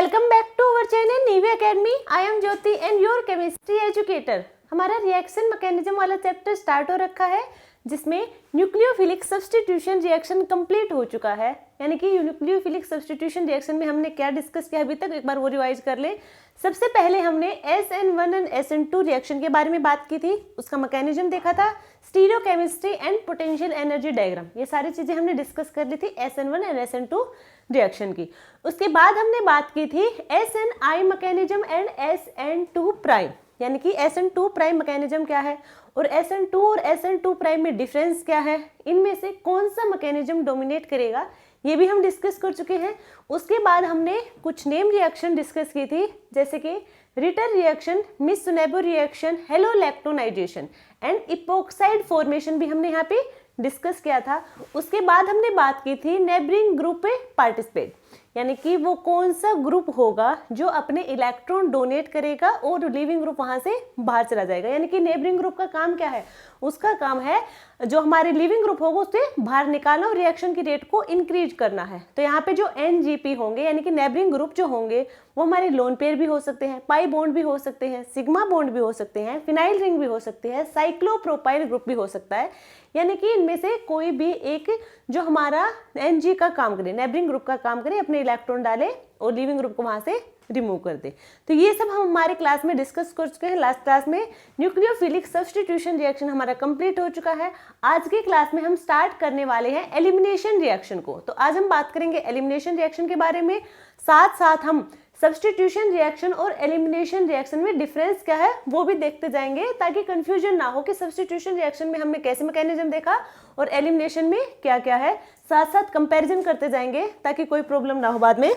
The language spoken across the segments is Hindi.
Welcome back to our channel Neevi academy. I am Jyoti and your chemistry educator. हमारा रिएक्शन मैकेनिज्म वाला चैप्टर स्टार्ट हो रखा है, जिसमें न्यूक्लियोफिलिक सब्स्टिट्यूशन रिएक्शन कंप्लीट हो चुका है। यानी कि न्यूक्लियोफिलिक सब्स्टिट्यूशन रिएक्शन में हमने क्या डिस्कस किया अभी तक, एक बार वो रिवाइज कर ले। सबसे पहले हमने SN1 एंड SN2 रिएक्शन के बारे में बात की थी, उसका मैकेनिज्म देखा था, stereochemistry and potential energy diagram, ये सारी चीजें हमने डिस्कस कर ली थी SN1 एंड SN2 रिएक्शन की। उसके बाद हमने बात की थी SNI mechanism and SN2 prime, यानी कि SN2 प्राइम मैकेनिज्म क्या है और SN2 और SN2 प्राइम में डिफरेंस क्या है, इनमें से कौन सा मैकेनिज्म डोमिनेट करेगा, ये भी हम डिस्कस कर चुके हैं। उसके बाद हमने कुछ नेम रिएक्शन डिस्कस की थी, जैसे कि Ritter reaction, Mitsunobu reaction, halolactonization and epoxide formation भी हमने यहाँ पे डिस्कस किया था। उसके बाद हमने बात की थी नेबरिंग ग्रुप पे पार्टिसिपेट, यानी कि वो कौन सा ग्रुप होगा जो अपने इलेक्ट्रॉन डोनेट करेगा और लिविंग ग्रुप वहां से बाहर चला जाएगा। यानी कि नेबरिंग ग्रुप का काम क्या है, उसका काम है जो हमारे लिविंग ग्रुप होगा उससे बाहर निकालना और रिएक्शन की रेट को इंक्रीज करना है। तो यहाँ पे जो NGP होंगे यानी कि नेबरिंग ग्रुप जो होंगे वो हमारे लोन पेयर भी हो सकते हैं, पाई बॉन्ड भी हो सकते हैं, सिग्मा बॉन्ड भी हो सकते हैं, फिनाइल रिंग भी हो सकती है, साइक्लोप्रोपाइल ग्रुप भी हो सकता है। यानी कि इनमें से कोई भी एक जो हमारा NG का काम करे, नेबरिंग ग्रुप का काम करे, अपने इलेक्ट्रॉन डाले और लिविंग ग्रुप को वहां से रिमूव कर दे। तो ये सब हम हमारे क्लास में डिस्कस कर चुके हैं। लास्ट क्लास में न्यूक्लियोफिलिक सब्स्टिट्यूशन रिएक्शन हमारा कंप्लीट हो चुका है। आज के क्लास में हम स्टार्ट करने वाले हैं एलिमिनेशन रिएक्शन को। तो आज हम बात करेंगे एलिमिनेशन रिएक्शन के बारे में, साथ साथ हम सब्स्टिट्यूशन रिएक्शन और एलिमिनेशन रिएक्शन में डिफरेंस क्या है वो भी देखते जाएंगे, ताकि कंफ्यूजन ना हो कि सब्स्टिट्यूशन रिएक्शन में हमने कैसे मैकेनिज्म देखा और एलिमिनेशन में क्या क्या है। साथ साथ कंपैरिजन करते जाएंगे ताकि कोई प्रॉब्लम ना हो बाद में।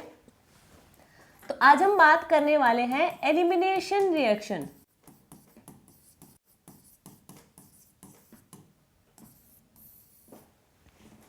तो आज हम बात करने वाले हैं elimination reaction.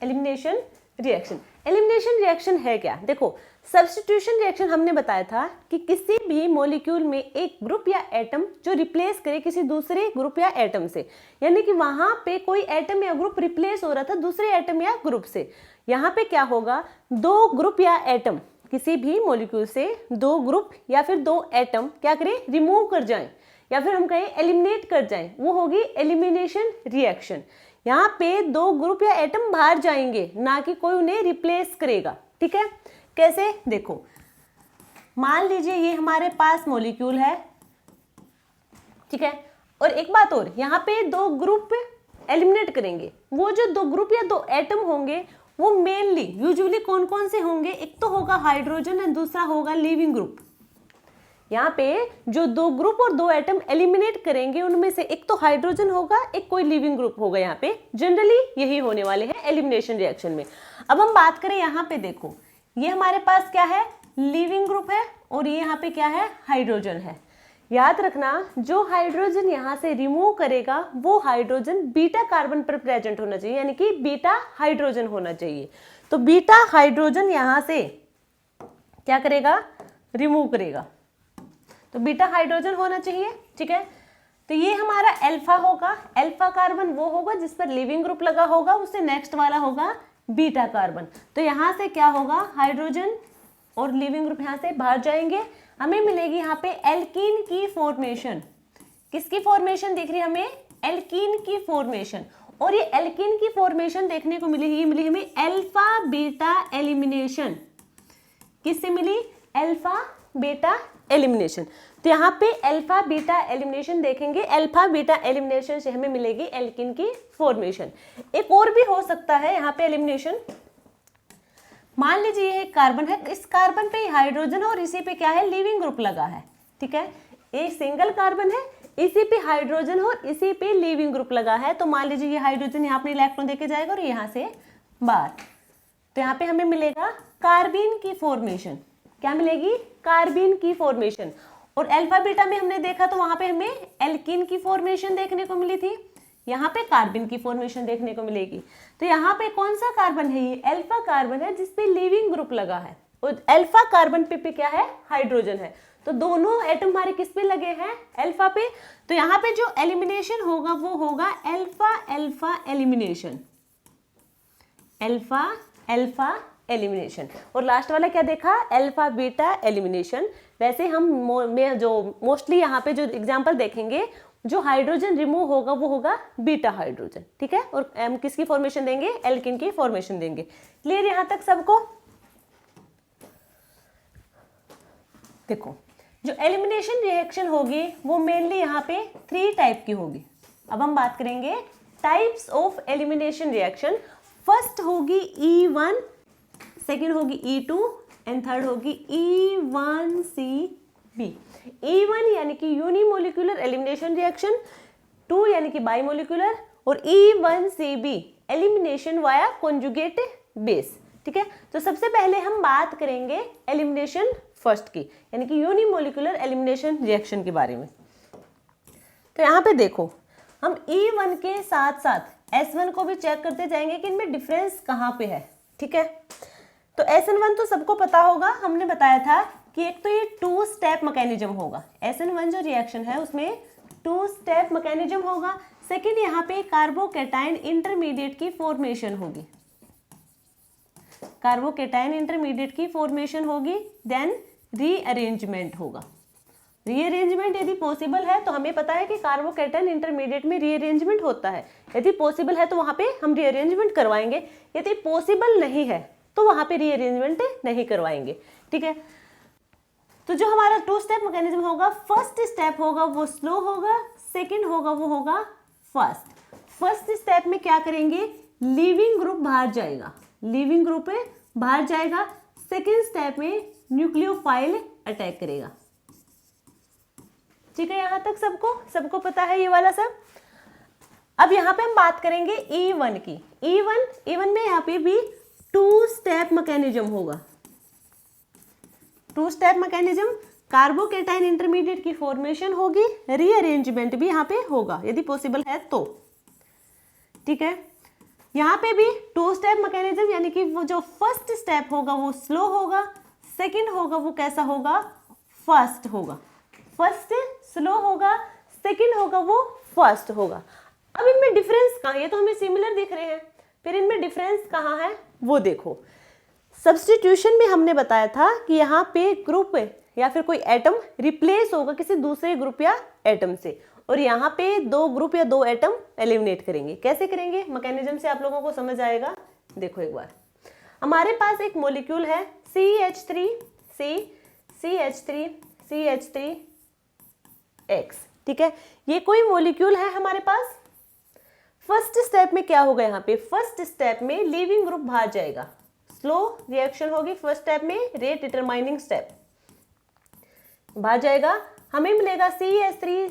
Elimination reaction, elimination reaction है क्या? देखो, सब्स्टिट्यूशन रिएक्शन हमने बताया था कि किसी भी मॉलिक्यूल में एक ग्रुप या एटम जो रिप्लेस करे किसी दूसरे ग्रुप या एटम से, यानी कि वहां पे कोई एटम या ग्रुप रिप्लेस हो रहा था दूसरे एटम या ग्रुप से। यहाँ पे क्या होगा, दो ग्रुप या एटम किसी भी मॉलिक्यूल से दो ग्रुप या फिर दो एटम क्या करें, रिमूव कर जाएं या फिर हम कहें एलिमिनेट कर जाएं, वो होगी एलिमिनेशन रिएक्शन। यहाँ पे दो ग्रुप या एटम बाहर जाएंगे, ना कि कोई उन्हें रिप्लेस करेगा। ठीक है, कैसे? देखो, मान लीजिए ये हमारे पास मॉलिक्यूल है, ठीक है, और एक बात और, यहाँ पे दो ग्रुप एलिमिनेट करेंगे। वो जो दो ग्रुप या दो एटम होंगे वो मेनली यूजुअली कौन कौन से होंगे, एक तो होगा हाइड्रोजन और दूसरा होगा लिविंग ग्रुप। यहाँ पे जो दो ग्रुप और दो एटम एलिमिनेट करेंगे उनमें से एक तो हाइड्रोजन होगा, एक कोई लिविंग ग्रुप होगा। यहाँ पे जनरली यही होने वाले हैं एलिमिनेशन रिएक्शन में। अब हम बात करें, यहाँ पे देखो, ये हमारे पास क्या है, लिविंग ग्रुप है और ये यहाँ पे क्या है, हाइड्रोजन है। याद रखना, जो हाइड्रोजन यहाँ से रिमूव करेगा वो हाइड्रोजन बीटा कार्बन पर प्रेजेंट होना चाहिए, यानी कि बीटा हाइड्रोजन होना चाहिए। तो बीटा हाइड्रोजन यहाँ से क्या करेगा, रिमूव करेगा, तो बीटा हाइड्रोजन होना चाहिए। ठीक है, तो ये हमारा अल्फा होगा, अल्फा कार्बन वो होगा जिस पर लिविंग ग्रुप लगा होगा, उससे नेक्स्ट वाला होगा बीटा कार्बन। तो यहाँ से क्या होगा, हाइड्रोजन और लिविंग ग्रुप यहाँ से बाहर जाएंगे, हमें मिलेगी यहाँ पे एल्कीन की फॉर्मेशन। किसकी फॉर्मेशन दिख रही है हमें, एल्कीन की फॉर्मेशन। और ये एल्कीन की फॉर्मेशन देखने को मिली हमें अल्फा बीटा एलिमिनेशन। किससे मिली, अल्फा बीटा एलिमिनेशन। तो यहाँ पे अल्फा बीटा एलिमिनेशन देखेंगे, अल्फा बीटा एलिमिनेशन से हमें मिलेगी एल्कीन की फॉर्मेशन। एक और भी हो सकता है यहाँ पे एलिमिनेशन, मान लीजिए ये कार्बन है, इस कार्बन पे हाइड्रोजन और इसी पे क्या है, लिविंग ग्रुप लगा है। ठीक है, एक सिंगल कार्बन है, इसी पे हाइड्रोजन और इसी पे लिविंग ग्रुप लगा है। तो मान लीजिए ये हाइड्रोजन यहाँ पे इलेक्ट्रॉन देके जाएगा और यहाँ से बाहर, तो यहाँ पे हमें मिलेगा कार्बीन की फॉर्मेशन। क्या मिलेगी, कार्बीन की फॉर्मेशन। और अल्फा बीटा में हमने देखा तो वहां पे हमें एल्कीन की फॉर्मेशन देखने को मिली थी, यहाँ पे कार्बन की फॉर्मेशन देखने को मिलेगी। तो यहाँ पे कौन सा कार्बन है, ये अल्फा कार्बन है जिसपे लिविंग ग्रुप लगा है, और अल्फा कार्बन पे क्या है, हाइड्रोजन है। तो दोनों एटम हमारे किस पे लगे हैं, अल्फा पे। तो यहाँ पे जो एलिमिनेशन होगा वो होगा alpha alpha elimination, alpha alpha elimination. और लास्ट वाला क्या देखा, अल्फा बीटा एलिमिनेशन। वैसे हम जो मोस्टली यहाँ पे जो एग्जाम्पल देखेंगे, जो हाइड्रोजन रिमूव होगा वो होगा बीटा हाइड्रोजन, ठीक है। और हम किसकी फॉर्मेशन देंगे, एल्किन की फॉर्मेशन देंगे। क्लियर यहाँ तक सबको? देखो जो एलिमिनेशन रिएक्शन होगी वो मेनली यहाँ पे 3 टाइप की होगी। अब हम बात करेंगे types of elimination reaction. First होगी E1, सेकेंड होगी E2 एंड थर्ड होगी E1CB। E1 यानी कि यूनिमोलिकुलर एलिमिनेशन रिएक्शन, 2 यानी कि बाइमोलिकुलर, और E1CB elimination via conjugate base, ठीक है। तो सबसे पहले हम बात करेंगे एलिमिनेशन फर्स्ट की, यानी कि यूनिमोलिकुलर एलिमिनेशन रिएक्शन के बारे में। तो यहाँ पे देखो हम E1 के साथ साथ S1 को भी चेक करते जाएंगे कि इनमें डिफरेंस कहाँ पे है, ठीक है। तो SN1 तो सबको पता होगा, हमने बताया था कि एक तो ये 2 स्टेप मैकेनिज्म होगा। SN1 जो रिएक्शन है उसमें 2 स्टेप मैकेनिज्म होगा। सेकेंड यहाँ पे कार्बोकैटायन इंटरमीडिएट की फॉर्मेशन होगी, कार्बोकैटायन इंटरमीडिएट की फॉर्मेशन होगी। देन रीअरेंजमेंट होगा। रीअरेंजमेंट यदि पॉसिबल है तो हमें पता है कि कार्बोकैटायन इंटरमीडिएट में रीअरेंजमेंट होता है। यदि पॉसिबल है तो वहां पे हम रीअरेंजमेंट करवाएंगे, यदि पॉसिबल नहीं है तो वहां पे रीअरेंजमेंट नहीं करवाएंगे, ठीक है। तो जो हमारा 2 स्टेप मैकेनिज्म होगा, फर्स्ट स्टेप होगा वो स्लो होगा, सेकेंड होगा वो होगा फास्ट। फर्स्ट स्टेप में क्या करेंगे, लीविंग ग्रुप बाहर जाएगा, लीविंग ग्रुप बाहर जाएगा। सेकेंड स्टेप में न्यूक्लियोफाइल अटैक करेगा, ठीक है। यहां तक सबको पता है ये वाला सब। अब यहां पे हम बात करेंगे E1 की। E1 में यहाँ पे भी 2 स्टेप मैकेनिज्म होगा, 2 स्टेप मैकेनिज्म। कार्बोकैटायन इंटरमीडिएट की फॉर्मेशन होगी, रीअरेंजमेंट भी यहाँ पे होगा यदि पॉसिबल है तो, ठीक है। यहाँ पे भी 2 स्टेप मैकेनिज्म, यानी कि वो जो फर्स्ट स्टेप होगा वो स्लो होगा, सेकंड होगा वो कैसा होगा, फास्ट होगा। फर्स्ट स्लो होगा, सेकंड होगा वो फास्ट होगा। अब इनमें डिफरेंस कहाँ, ये तो हमें सिमिलर दिख रहे हैं, फिर इनमें डिफरेंस कहाँ है वो देखो। सब्स्टिट्यूशन में हमने बताया था कि यहाँ पे ग्रुप या फिर कोई एटम रिप्लेस होगा किसी दूसरे ग्रुप या एटम से, और यहाँ पे 2 ग्रुप या 2 एटम एलिमिनेट करेंगे। कैसे करेंगे, मैकेनिज्म से आप लोगों को समझ आएगा। देखो एक बार, हमारे पास एक मॉलिक्यूल है CH3CH3CH3X, ठीक है। ये कोई मॉलिक्यूल है हमारे पास। फर्स्ट स्टेप में क्या होगा, यहाँ पे फर्स्ट स्टेप में लीविंग ग्रुप बाहर जाएगा, स्लो रिएक्शन होगी फर्स्ट स्टेप में, रेट डिटरमाइनिंग स्टेप बाहर जाएगा। हमें मिलेगा CH3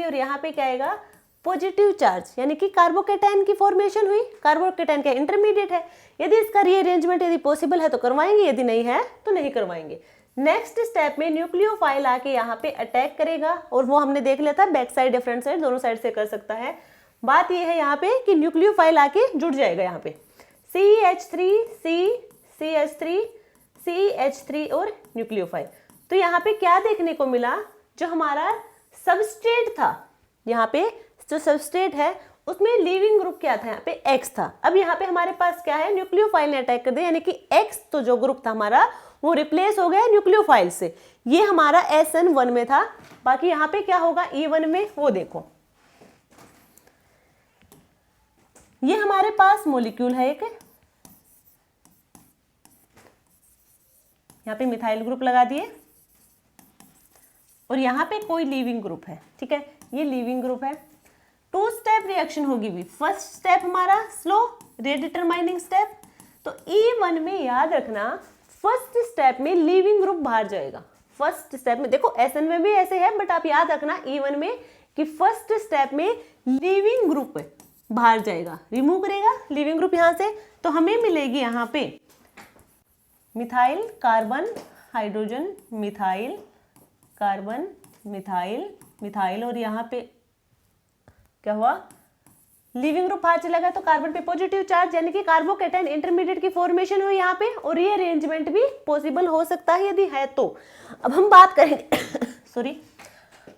और यहाँ पे क्या आएगा, पॉजिटिव चार्ज, यानी कि कार्बोकैटायन की फॉर्मेशन हुई। कार्बोकैटायन का इंटरमीडिएट है, यदि इसका रीअरेंजमेंट यदि पॉसिबल है तो करवाएंगे, यदि नहीं है तो नहीं करवाएंगे। नेक्स्ट स्टेप में न्यूक्लियोफाइल आके यहाँ पे अटैक करेगा, और वो हमने देख लिया था बैक साइड या फ्रंट साइड दोनों साइड से कर सकता है। बात ये है यहाँ पे कि न्यूक्लियोफाइल आके जुड़ जाएगा यहाँ पे CH3 और न्यूक्लियोफाइल। तो यहाँ पे क्या देखने को मिला, जो हमारा सबस्ट्रेट था, यहाँ पे जो सबस्ट्रेट है उसमें लीविंग ग्रुप क्या था, यहाँ पे X था। अब यहाँ पे हमारे पास क्या है, न्यूक्लियोफाइल ने अटैक कर दिया, यानी कि X तो जो ग्रुप था हमारा वो रिप्लेस हो गया न्यूक्लियोफाइल से। ये हमारा SN1 में था। बाकी यहाँ पे क्या होगा E1 में, वो देखो। ये हमारे पास मॉलिक्यूल है एक, यहाँ पे मिथाइल ग्रुप लगा दिए, और यहाँ पे कोई लीविंग ग्रुप है, ठीक है। ये लीविंग ग्रुप है। 2 स्टेप रिएक्शन होगी भी। फर्स्ट स्टेप हमारा स्लो रेट डिटरमाइनिंग स्टेप। तो E1 में याद रखना, फर्स्ट स्टेप में लीविंग ग्रुप बाहर जाएगा। फर्स्ट स्टेप में देखो SN में भी ऐसे है, बट आप याद रखना E1 में कि फर्स्ट स्टेप में लीविंग ग्रुप बाहर जाएगा, रिमूव करेगा लीविंग ग्रुप यहाँ से। तो हमें मिलेगी यहाँ पे methyl carbon hydrogen, methyl carbon methyl, और यहाँ पे क्या हुआ, लीविंग ग्रुप बाहर चला गया तो कार्बन पे पॉजिटिव चार्ज, यानी कि कार्बोकैटायन इंटरमीडिएट की फॉर्मेशन हुई यहाँ पे, और रीअरेंजमेंट भी पॉसिबल हो सकता है यदि है तो। अब हम बात करेंगे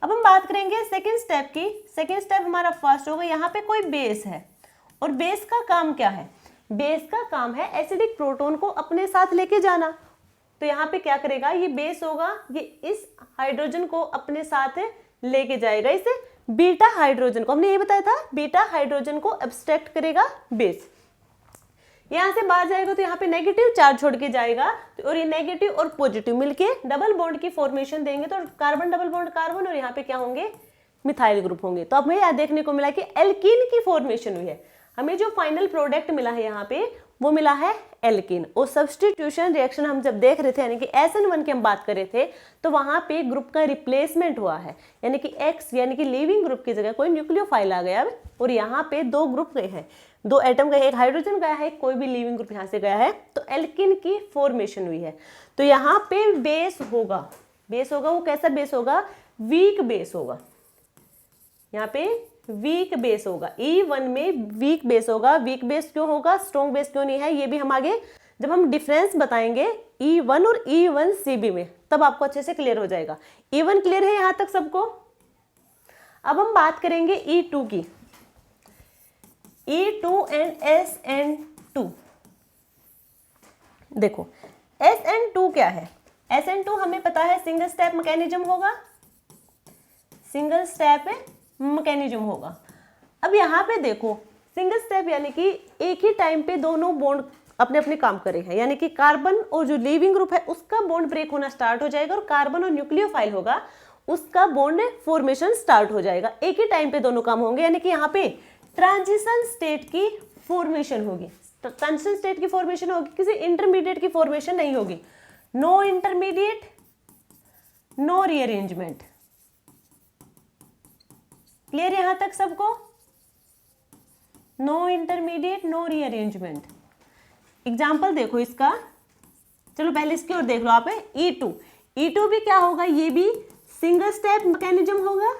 अब हम बात करेंगे सेकेंड स्टेप की। सेकेंड स्टेप हमारा फर्स्ट होगा, यहाँ पे कोई बेस है, और बेस का काम क्या है, बेस का काम है एसिडिक प्रोटॉन को अपने साथ लेके जाना। तो यहाँ पे क्या करेगा, ये बेस होगा, ये इस हाइड्रोजन को अपने साथ लेके जाएगा, इसे बीटा हाइड्रोजन को, हमने ये बताया था, बीटा हाइड्रोजन को एब्स्ट्रैक्ट करेगा बेस। यहाँ से बाहर जाएगा तो यहाँ पे नेगेटिव चार्ज छोड़ के जाएगा, तो और ये नेगेटिव और पॉजिटिव मिलके डबल बॉन्ड की फॉर्मेशन देंगे, तो कार्बन डबल बॉन्ड कार्बन, और यहाँ पे क्या होंगे, मिथाइल ग्रुप होंगे। तो अब हमें यह देखने को मिला कि एल्कीन की फॉर्मेशन हुई है। हमें जो फाइनल प्रोडक्ट मिला है यहाँ पे वो मिला है एल्कीन। और सब्स्टिट्यूशन रिएक्शन हम जब देख रहे थे, यानी कि SN1 की हम बात कर रहे थे, तो वहां पे ग्रुप का रिप्लेसमेंट हुआ है, यानी कि X यानी कि लीविंग ग्रुप की जगह कोई न्यूक्लियोफाइल आ गया और यहाँ पे दो ग्रुप गए हैं, दो एटम गए, एक हाइड्रोजन गया है, कोई भी लीविंग ग्रुप यहाँ से गया है, तो एल्कीन की फॉर्मेशन हुई है। तो यहाँ पे बेस होगा, वो कैसा बेस होगा, वीक बेस होगा, यहाँ पे वीक बेस होगा, E1 में वीक बेस होगा। वीक बेस क्यों होगा, स्ट्रॉन्ग बेस क्यों नहीं है, ये भी हम आगे जब हम डिफरेंस बताएंगे E1 और E1CB में, तब आपको अच्छे से क्लियर हो जाएगा। E1 क्लियर है यहां तक सबको। अब हम बात करेंगे E2 की, E2 एंड SN2। देखो SN2 क्या है, SN2 हमें पता है सिंगल स्टेप मैकेनिज्म होगा, सिंगल स्टेप मैकेनिज्म होगा। अब यहाँ पे देखो सिंगल स्टेप यानी कि एक ही टाइम पे दोनों बॉन्ड अपने अपने काम करे हैं, यानी कि कार्बन और जो लीविंग ग्रुप है उसका बॉन्ड ब्रेक होना स्टार्ट हो जाएगा, और कार्बन और न्यूक्लियोफाइल होगा उसका बॉन्ड फॉर्मेशन स्टार्ट हो जाएगा। एक ही टाइम पे दोनों काम होंगे, यानी कि यहाँ पे ट्रांजिशन स्टेट की फॉर्मेशन होगी। ट्रांजिशन स्टेट की फॉर्मेशन होगी, किसी इंटरमीडिएट की फॉर्मेशन नहीं होगी। No intermediate, no rearrangement. Clear यहां तक सबको, no intermediate, no rearrangement. Example देखो इसका, चलो पहले इसकी ओर देख लो आप, E2 भी क्या होगा, ये भी सिंगल स्टेप मैकेनिज्म होगा,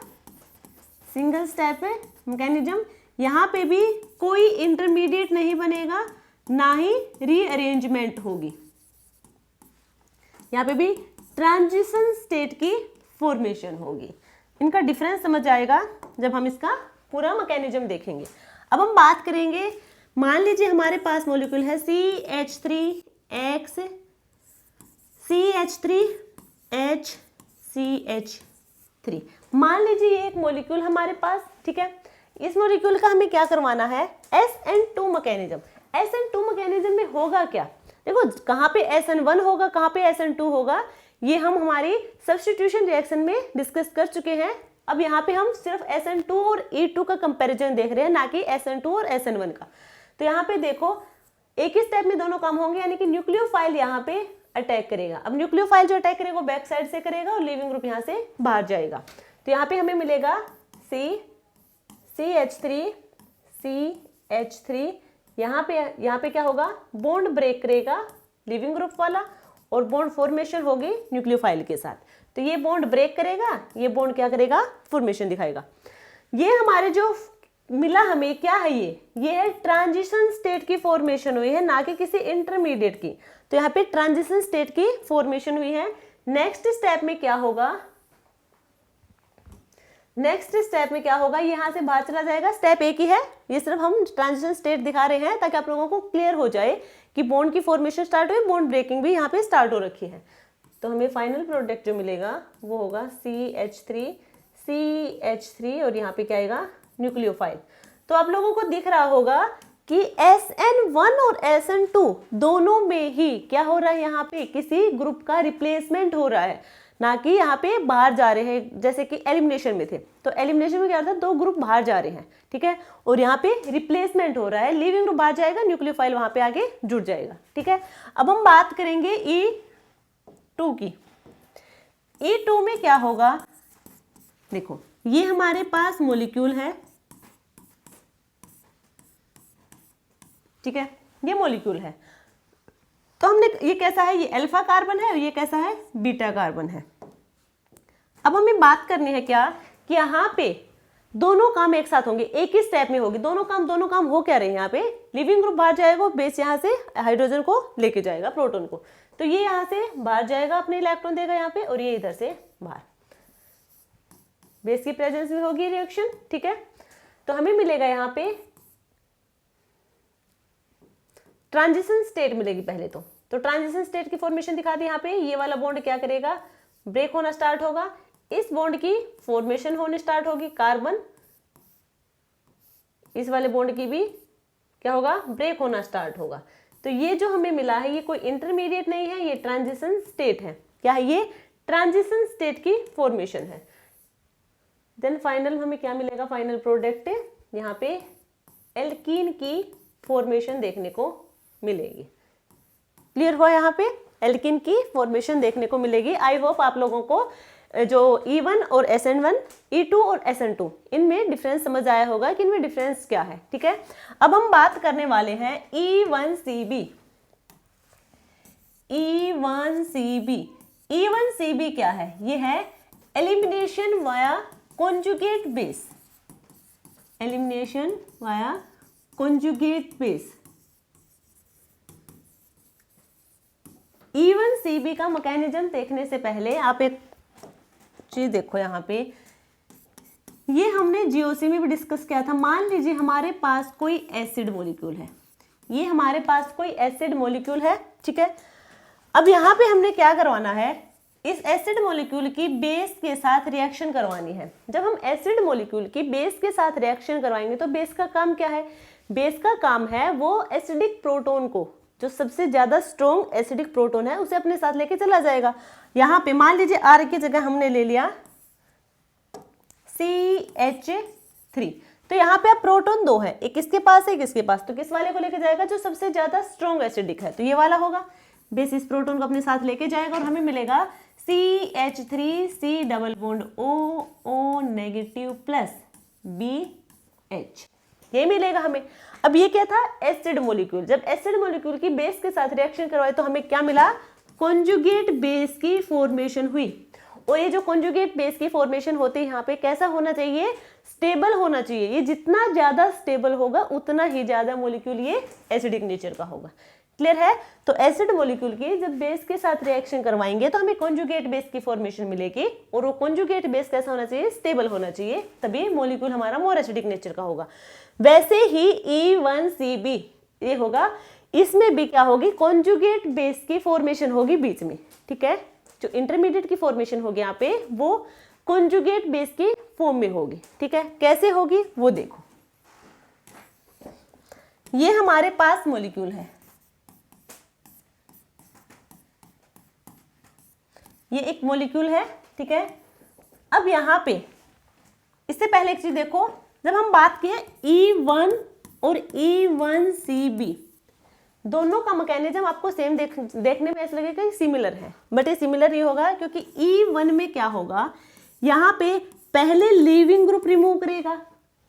सिंगल स्टेप मैकेनिज्म। यहां पे भी कोई इंटरमीडिएट नहीं बनेगा, ना ही रीअरेंजमेंट होगी, यहां पे भी ट्रांजिशन स्टेट की फॉर्मेशन होगी। इनका डिफरेंस समझ आएगा जब हम इसका पूरा मैकेनिज्म देखेंगे। अब हम बात करेंगे, मान लीजिए हमारे पास मॉलिक्यूल है CH3 मान लीजिए ये एक मॉलिक्यूल हमारे पास, ठीक है। इस मॉलिक्यूल का हमें क्या करवाना है, SN2 मैकेनिज्म। SN2 मैकेनिज्म में होगा क्या, देखो कहाँ पे SN1 होगा, कहाँ पे SN2 होगा, ये हम हमारी सब्स्टिट्यूशन रिएक्शन में डिस्कस कर चुके हैं। अब यहाँ पे हम सिर्फ SN2 और E2 का कंपैरिजन देख रहे हैं, ना कि SN2 और SN1 का। तो यहाँ पे देखो एक ही स्टेप में दोनों काम होंगे, यानी कि न्यूक्लियोफाइल यहाँ पे अटैक करेगा। अब न्यूक्लियोफाइल जो अटैक करेगा वो बैक साइड से करेगा और लीविंग ग्रुप यहाँ से बाहर जाएगा। तो यहाँ पे हमें मिलेगा CH3 यहाँ पे क्या होगा, बॉन्ड ब्रेक करेगा लीविंग ग्रुप वाला, और बॉन्ड फॉर्मेशन होगी न्यूक्लियोफाइल के साथ। तो ये बॉन्ड ब्रेक करेगा, ये बॉन्ड क्या करेगा, फॉर्मेशन दिखाएगा। ये हमारे जो मिला हमें क्या है, ये है ट्रांजिशन स्टेट की फॉर्मेशन हुई है, ना कि किसी इंटरमीडिएट की। तो यहाँ पे ट्रांजिशन स्टेट की फॉर्मेशन हुई है। नेक्स्ट स्टेप में क्या होगा, यहाँ से बाहर चला जाएगा। स्टेप एक ही है, ये सिर्फ हम ट्रांजिशन स्टेट दिखा रहे हैं ताकि आप लोगों को क्लियर हो जाए कि बॉन्ड की फॉर्मेशन स्टार्ट हुई, बॉन्ड ब्रेकिंग भी यहाँ पे स्टार्ट हो रखी है। तो हमें फाइनल प्रोडक्ट जो मिलेगा वो होगा CH3 और यहाँ पे क्या आएगा, न्यूक्लियोफाइल। तो आप लोगों को दिख रहा होगा कि SN1 और SN2 दोनों में ही क्या हो रहा है, यहाँ पे किसी ग्रुप का रिप्लेसमेंट हो रहा है, ना कि यहाँ पे बाहर जा रहे हैं। जैसे कि एलिमिनेशन में थे, तो एलिमिनेशन में क्या होता है, दो ग्रुप बाहर जा रहे हैं, ठीक है, और यहाँ पे रिप्लेसमेंट हो रहा है, लीविंग ग्रुप बाहर जाएगा, न्यूक्लियोफाइल वहां पे आगे जुड़ जाएगा, ठीक है। अब हम बात करेंगे E2 की। E2 में क्या होगा, देखो ये हमारे पास मॉलिक्यूल है, ठीक है, ये मॉलिक्यूल है। तो हमने ये कैसा है, ये अल्फा कार्बन है और ये कैसा है, बीटा कार्बन है। अब हमें बात करनी है क्या, कि यहाँ पे दोनों काम एक साथ होंगे, एक ही स्टेप में होगी। दोनों काम हो क्या रहे हैं, यहाँ पे लिविंग ग्रुप बाहर जाएगा, बेस यहाँ से हाइड्रोजन को लेके जाएगा, प्रोटॉन को। तो ये यहाँ से बाहर जाएगा, अपने इलेक्ट्रॉन देगा यहाँ पे, और ये इधर से बाहर, बेस की प्रेजेंस में होगी रिएक्शन, ठीक है। तो हमें मिलेगा यहाँ पे ट्रांजिशन स्टेट मिलेगी पहले तो ट्रांजिशन स्टेट की फॉर्मेशन दिखा दी यहाँ पे। ये वाला बॉन्ड क्या करेगा, ब्रेक होना स्टार्ट होगा, इस बॉन्ड की फॉर्मेशन होने स्टार्ट होगी, कार्बन इस वाले बॉन्ड की भी क्या होगा, ब्रेक होना स्टार्ट होगा। तो ये जो हमें मिला है ये कोई इंटरमीडिएट नहीं है, ये ट्रांजिशन स्टेट है। क्या है ये, ट्रांजिशन स्टेट की फॉर्मेशन है। देन फाइनल हमें क्या मिलेगा, फाइनल प्रोडक्ट यहाँ पे एल्कीन की फॉर्मेशन देखने को मिलेगी। क्लियर हुआ, यहाँ पे एल्कीन की फॉर्मेशन देखने को मिलेगी। आई होप आप लोगों को जो E1 और SN1, E2 और SN2 इनमें डिफरेंस समझ आया होगा कि इनमें डिफरेंस क्या है। ठीक है, अब हम बात करने वाले हैं E1CB। E1CB, E1CB क्या है, ये है elimination via conjugate base, elimination via conjugate base. E1CB का मैकेनिज्म देखने से पहले आप एक चीज देखो, यहाँ पे ये हमने जीओसी में भी डिस्कस किया था। मान लीजिए हमारे पास कोई एसिड मॉलिक्यूल है, ये हमारे पास कोई एसिड मॉलिक्यूल है, ठीक है। अब यहाँ पे हमने क्या करवाना है, इस एसिड मॉलिक्यूल की बेस के साथ रिएक्शन करवानी है। जब हम एसिड मॉलिक्यूल की बेस के साथ रिएक्शन करवाएंगे तो बेस का काम क्या है, बेस का काम है वो एसिडिक प्रोटोन को, जो सबसे ज्यादा स्ट्रॉन्ग एसिडिक प्रोटोन है, उसे अपने साथ लेके चला जाएगा। यहाँ पे मान लीजिए R की जगह हमने ले लिया CH3, तो यहाँ पे अब प्रोटोन दो है, एक इसके पास है एक इसके पास, तो किस वाले को लेके जाएगा, जो सबसे ज्यादा स्ट्रॉन्ग एसिडिक है, तो ये वाला होगा। बेस इस प्रोटोन को अपने साथ लेके जाएगा और हमें मिलेगा CH3C double bond O negative plus BH, ये मिलेगा हमें। अब ये क्या था, एसिड मॉलिक्यूल। जब एसिड मॉलिक्यूल की बेस के साथ रिएक्शन करवाए तो हमें क्या मिला, कॉन्जुगेट बेस की फॉर्मेशन हुई। और ये जो कॉन्जुगेट बेस की फॉर्मेशन होती है यहाँ पे कैसा होना चाहिए, स्टेबल होना चाहिए। ये जितना ज्यादा स्टेबल होगा उतना ही ज्यादा मॉलिक्यूल ये एसिडिक नेचर का होगा। क्लियर है, तो एसिड मॉलिक्यूल की जब बेस के साथ रिएक्शन करवाएंगे तो हमें कॉन्जुगेट बेस की फॉर्मेशन मिलेगी, और वो कॉन्जुगेट बेस कैसा होना चाहिए, स्टेबल होना चाहिए, तभी मॉलिक्यूल हमारा मोर एसिडिक नेचर का होगा। वैसे ही E1CB ये होगा, इसमें भी क्या होगी, कॉन्जुगेट बेस की फॉर्मेशन होगी बीच में। ठीक है, जो इंटरमीडिएट की फॉर्मेशन होगी यहाँ पे वो कॉन्जुगेट बेस की फॉर्म में होगी। ठीक है, कैसे होगी वो देखो, ये हमारे पास मॉलिक्यूल है, ये एक मॉलिक्यूल है। ठीक है, अब यहाँ पे इससे पहले एक चीज देखो, जब हम बात की है E1 और E1CB दोनों का मैकेनिज्म आपको सेम देखने में ऐसा लगेगा कि सिमिलर है, बट ये सिमिलर नहीं होगा, क्योंकि E1 में क्या होगा, यहाँ पे पहले लीविंग ग्रुप रिमूव करेगा,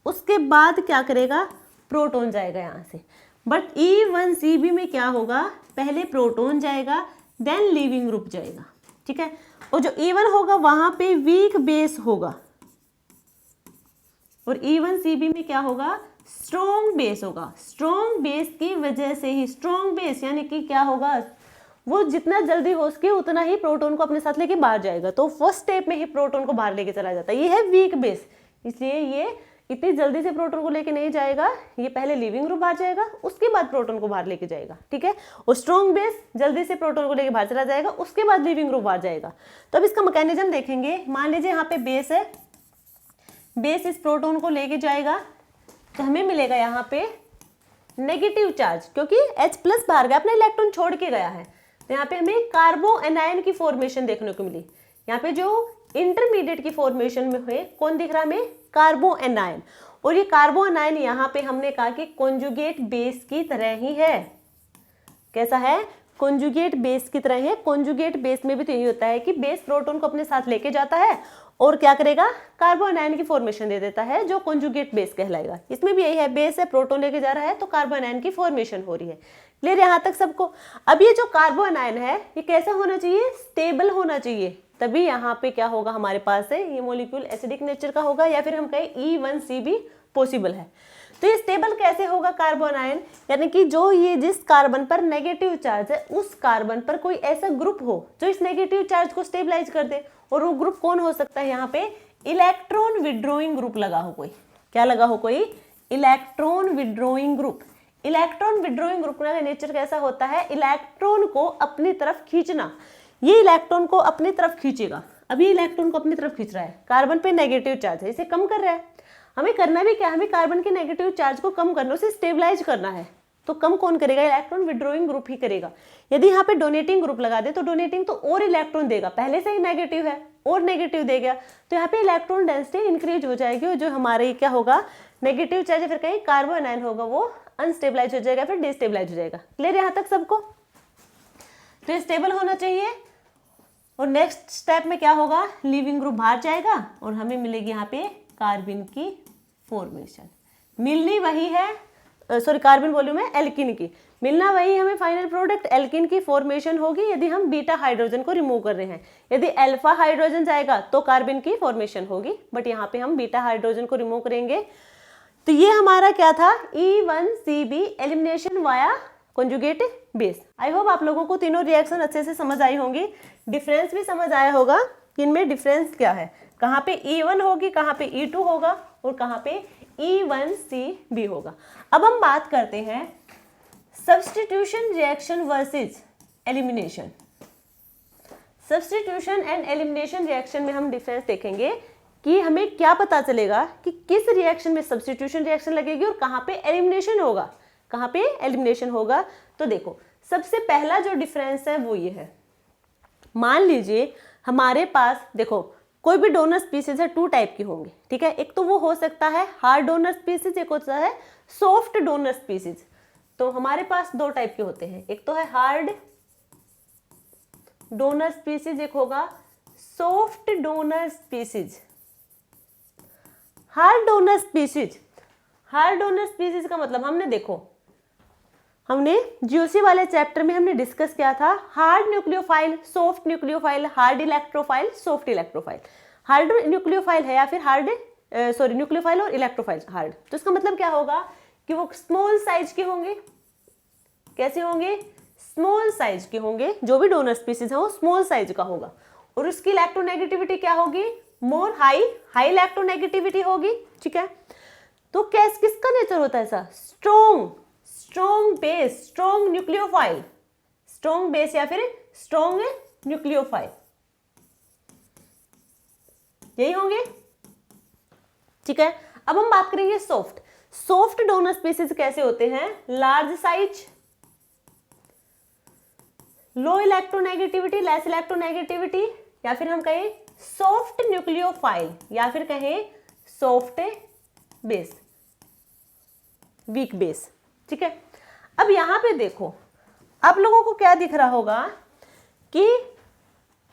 उसके बाद क्या करेगा, प्रोटॉन जाएगा यहाँ से। बट E1CB में क्या होगा, पहले प्रोटॉन जाएगा देन लीविंग ग्रुप जाएगा। ठीक है, और जो E1 होगा वहां पे वीक बेस होगा, और E1CB में क्या होगा, स्ट्रॉन्ग बेस होगा। स्ट्रॉन्ग बेस की वजह से ही, स्ट्रॉन्ग बेस यानी कि क्या होगा, वो जितना जल्दी हो सके उतना ही प्रोटॉन को अपने साथ लेके बाहर जाएगा, तो फर्स्ट स्टेप में ही प्रोटॉन को बाहर लेके चला जाता है। ये है वीक बेस, इसलिए ये इतनी जल्दी से प्रोटॉन को लेके नहीं जाएगा, ये पहले लीविंग ग्रुप बाहर जाएगा उसके बाद प्रोटॉन को बाहर लेके जाएगा। ठीक है, और स्ट्रॉन्ग बेस जल्दी से प्रोटॉन को लेके बाहर चला जाएगा, उसके बाद लीविंग ग्रुप बाहर जाएगा। तो अब इसका मैकेनिज्म देखेंगे। मान लीजिए यहाँ पे बेस है, बेस इस प्रोटॉन को लेके जाएगा, तो हमें मिलेगा यहाँ पे नेगेटिव चार्ज, क्योंकि H प्लस बाहर गया, अपना इलेक्ट्रॉन छोड़ के गया है, तो यहाँ पे हमें कार्बो एनायन की फॉर्मेशन देखने को मिली। यहाँ पे जो इंटरमीडिएट की फॉर्मेशन में हुए कौन दिख रहा है हमें, कार्बो एनायन। और ये कार्बो एनायन यहाँ पे हमने कहा कि कॉन्जुगेट बेस की तरह ही है। कैसा है, कॉन्जुगेट बेस की तरह है। कॉन्जुगेट बेस में भी तो यही होता है कि बेस प्रोटॉन को अपने साथ लेके जाता है और क्या करेगा, कार्बो एनायन की फॉर्मेशन दे देता है, जो कॉन्जुगेट बेस कहलाएगा। इसमें भी यही है, बेस है, प्रोटॉन लेके जा रहा है तो कार्बो एनायन की फॉर्मेशन हो रही है। क्लियर यहाँ तक सबको। अब ये जो कार्बो एनायन है ये कैसा होना चाहिए, स्टेबल होना चाहिए, तभी यहाँ पे क्या होगा हमारे पास है, ये मॉलिक्यूल एसिडिक नेचर का होगा, या फिर हम कहें E1CB पॉसिबल है। तो ये स्टेबल कैसे होगा कार्बन आयन, यानी कि जो ये जिस कार्बन पर नेगेटिव चार्ज है उस कार्बन पर कोई ऐसा ग्रुप हो जो इस नेगेटिव चार्ज को स्टेबलाइज कर दे। और वो ग्रुप कौन हो सकता है, यहाँ पे इलेक्ट्रॉन विड्रॉइंग ग्रुप लगा हो कोई, क्या लगा हो, कोई electron withdrawing group. Electron withdrawing group का नेचर कैसा होता है, इलेक्ट्रॉन को अपनी तरफ खींचना। ये इलेक्ट्रॉन को अपनी तरफ खींचेगा, अभी इलेक्ट्रॉन को अपनी तरफ खींच रहा है, कार्बन पे नेगेटिव चार्ज है, इसे कम कर रहा है। हमें करना भी क्या, हमें कार्बन के नेगेटिव चार्ज को कम करना, उसे स्टेबलाइज करना है। तो कम कौन करेगा, इलेक्ट्रॉन विड्रॉइंग ग्रुप ही करेगा। यदि यहाँ पे डोनेटिंग ग्रुप लगा दे तो डोनेटिंग तो और इलेक्ट्रॉन देगा, पहले से ही नेगेटिव है और नेगेटिव देगा, तो यहाँ पे इलेक्ट्रॉन डेंसिटी इंक्रीज हो जाएगी और जो हमारे क्या होगा, नेगेटिव चार्ज फिर कहीं कार्बन आयन होगा वो अनस्टेबलाइज हो जाएगा, फिर डिस्टेबलाइज हो जाएगा। क्लियर यहाँ तक सबको? तो स्टेबल होना चाहिए। और नेक्स्ट स्टेप में क्या होगा, लीविंग ग्रुप बाहर जाएगा और हमें मिलेगी यहाँ पे कार्बन की फॉर्मेशन। मिलनी वही है, सॉरी कार्बन वॉल्यूम है एल्किन की, मिलना वही हमें फाइनल प्रोडक्ट एल्किन की फॉर्मेशन होगी यदि हम बीटा हाइड्रोजन को रिमूव कर रहे हैं। यदि अल्फा हाइड्रोजन जाएगा तो कार्बन की फॉर्मेशन होगी, बट यहाँ पे हम बीटा हाइड्रोजन को रिमूव करेंगे। तो ये हमारा क्या था, E1CB elimination via conjugate base. I hope आप लोगों को तीनों रिएक्शन अच्छे से समझ आई होंगी, डिफरेंस भी समझ आया होगा कि इनमें डिफरेंस क्या है, कहाँ पे E1 होगी, कहाँ पे E2 होगा और कहाँ पे E1CB होगा। अब हम बात करते हैं substitution reaction versus elimination. Substitution and elimination reaction में हम डिफरेंस देखेंगे कि हमें क्या पता चलेगा कि किस रिएक्शन में सब्स्टिट्यूशन रिएक्शन लगेगी और कहाँ पे एलिमिनेशन होगा, कहाँ पे एलिमिनेशन होगा। तो देखो सबसे पहला जो डिफरेंस है वो ये है, मान लीजिए हमारे पास, देखो कोई भी डोनर स्पीसीज है, टू टाइप की होंगे, ठीक है। एक तो वो हो सकता है हार्ड डोनर स्पीसीज, एक होता है सॉफ्ट डोनर स्पीसीज। तो हमारे पास दो टाइप के होते हैं, एक तो है हार्ड डोनर स्पीसीज, एक होगा soft donor species. Hard donor species, hard donor species का मतलब हमने देखो, हमने जीओसी वाले चैप्टर में हमने डिस्कस किया था hard nucleophile, soft nucleophile, hard electrophile, soft electrophile. Hard nucleophile है या फिर हार्ड सॉरी न्यूक्लियोफाइल और इलेक्ट्रोफाइल हार्ड, तो इसका मतलब क्या होगा कि वो स्मॉल साइज के होंगे। कैसे होंगे, स्मॉल साइज के होंगे, जो भी डोनर स्पीसीज है वो स्मॉल साइज का होगा। और उसकी इलेक्ट्रोनेगेटिविटी क्या होगी, मोर हाई, हाई इलेक्ट्रोनेगेटिविटी होगी, ठीक है। तो कैस किसका नेचर होता है ऐसा, strong, strong base, strong nucleophile, strong base या फिर स्ट्रॉन्ग न्यूक्लियोफाइल, यही होंगे, ठीक है। अब हम बात करेंगे सॉफ्ट। सॉफ्ट डोनर स्पीसीज कैसे होते हैं, लार्ज साइज, लो इलेक्ट्रोनेगेटिविटी, लेस इलेक्ट्रोनेगेटिविटी, या फिर हम कहें सॉफ्ट न्यूक्लियोफाइल, या फिर कहें सॉफ्ट बेस, वीक बेस, ठीक है। अब यहां पे देखो आप लोगों को क्या दिख रहा होगा कि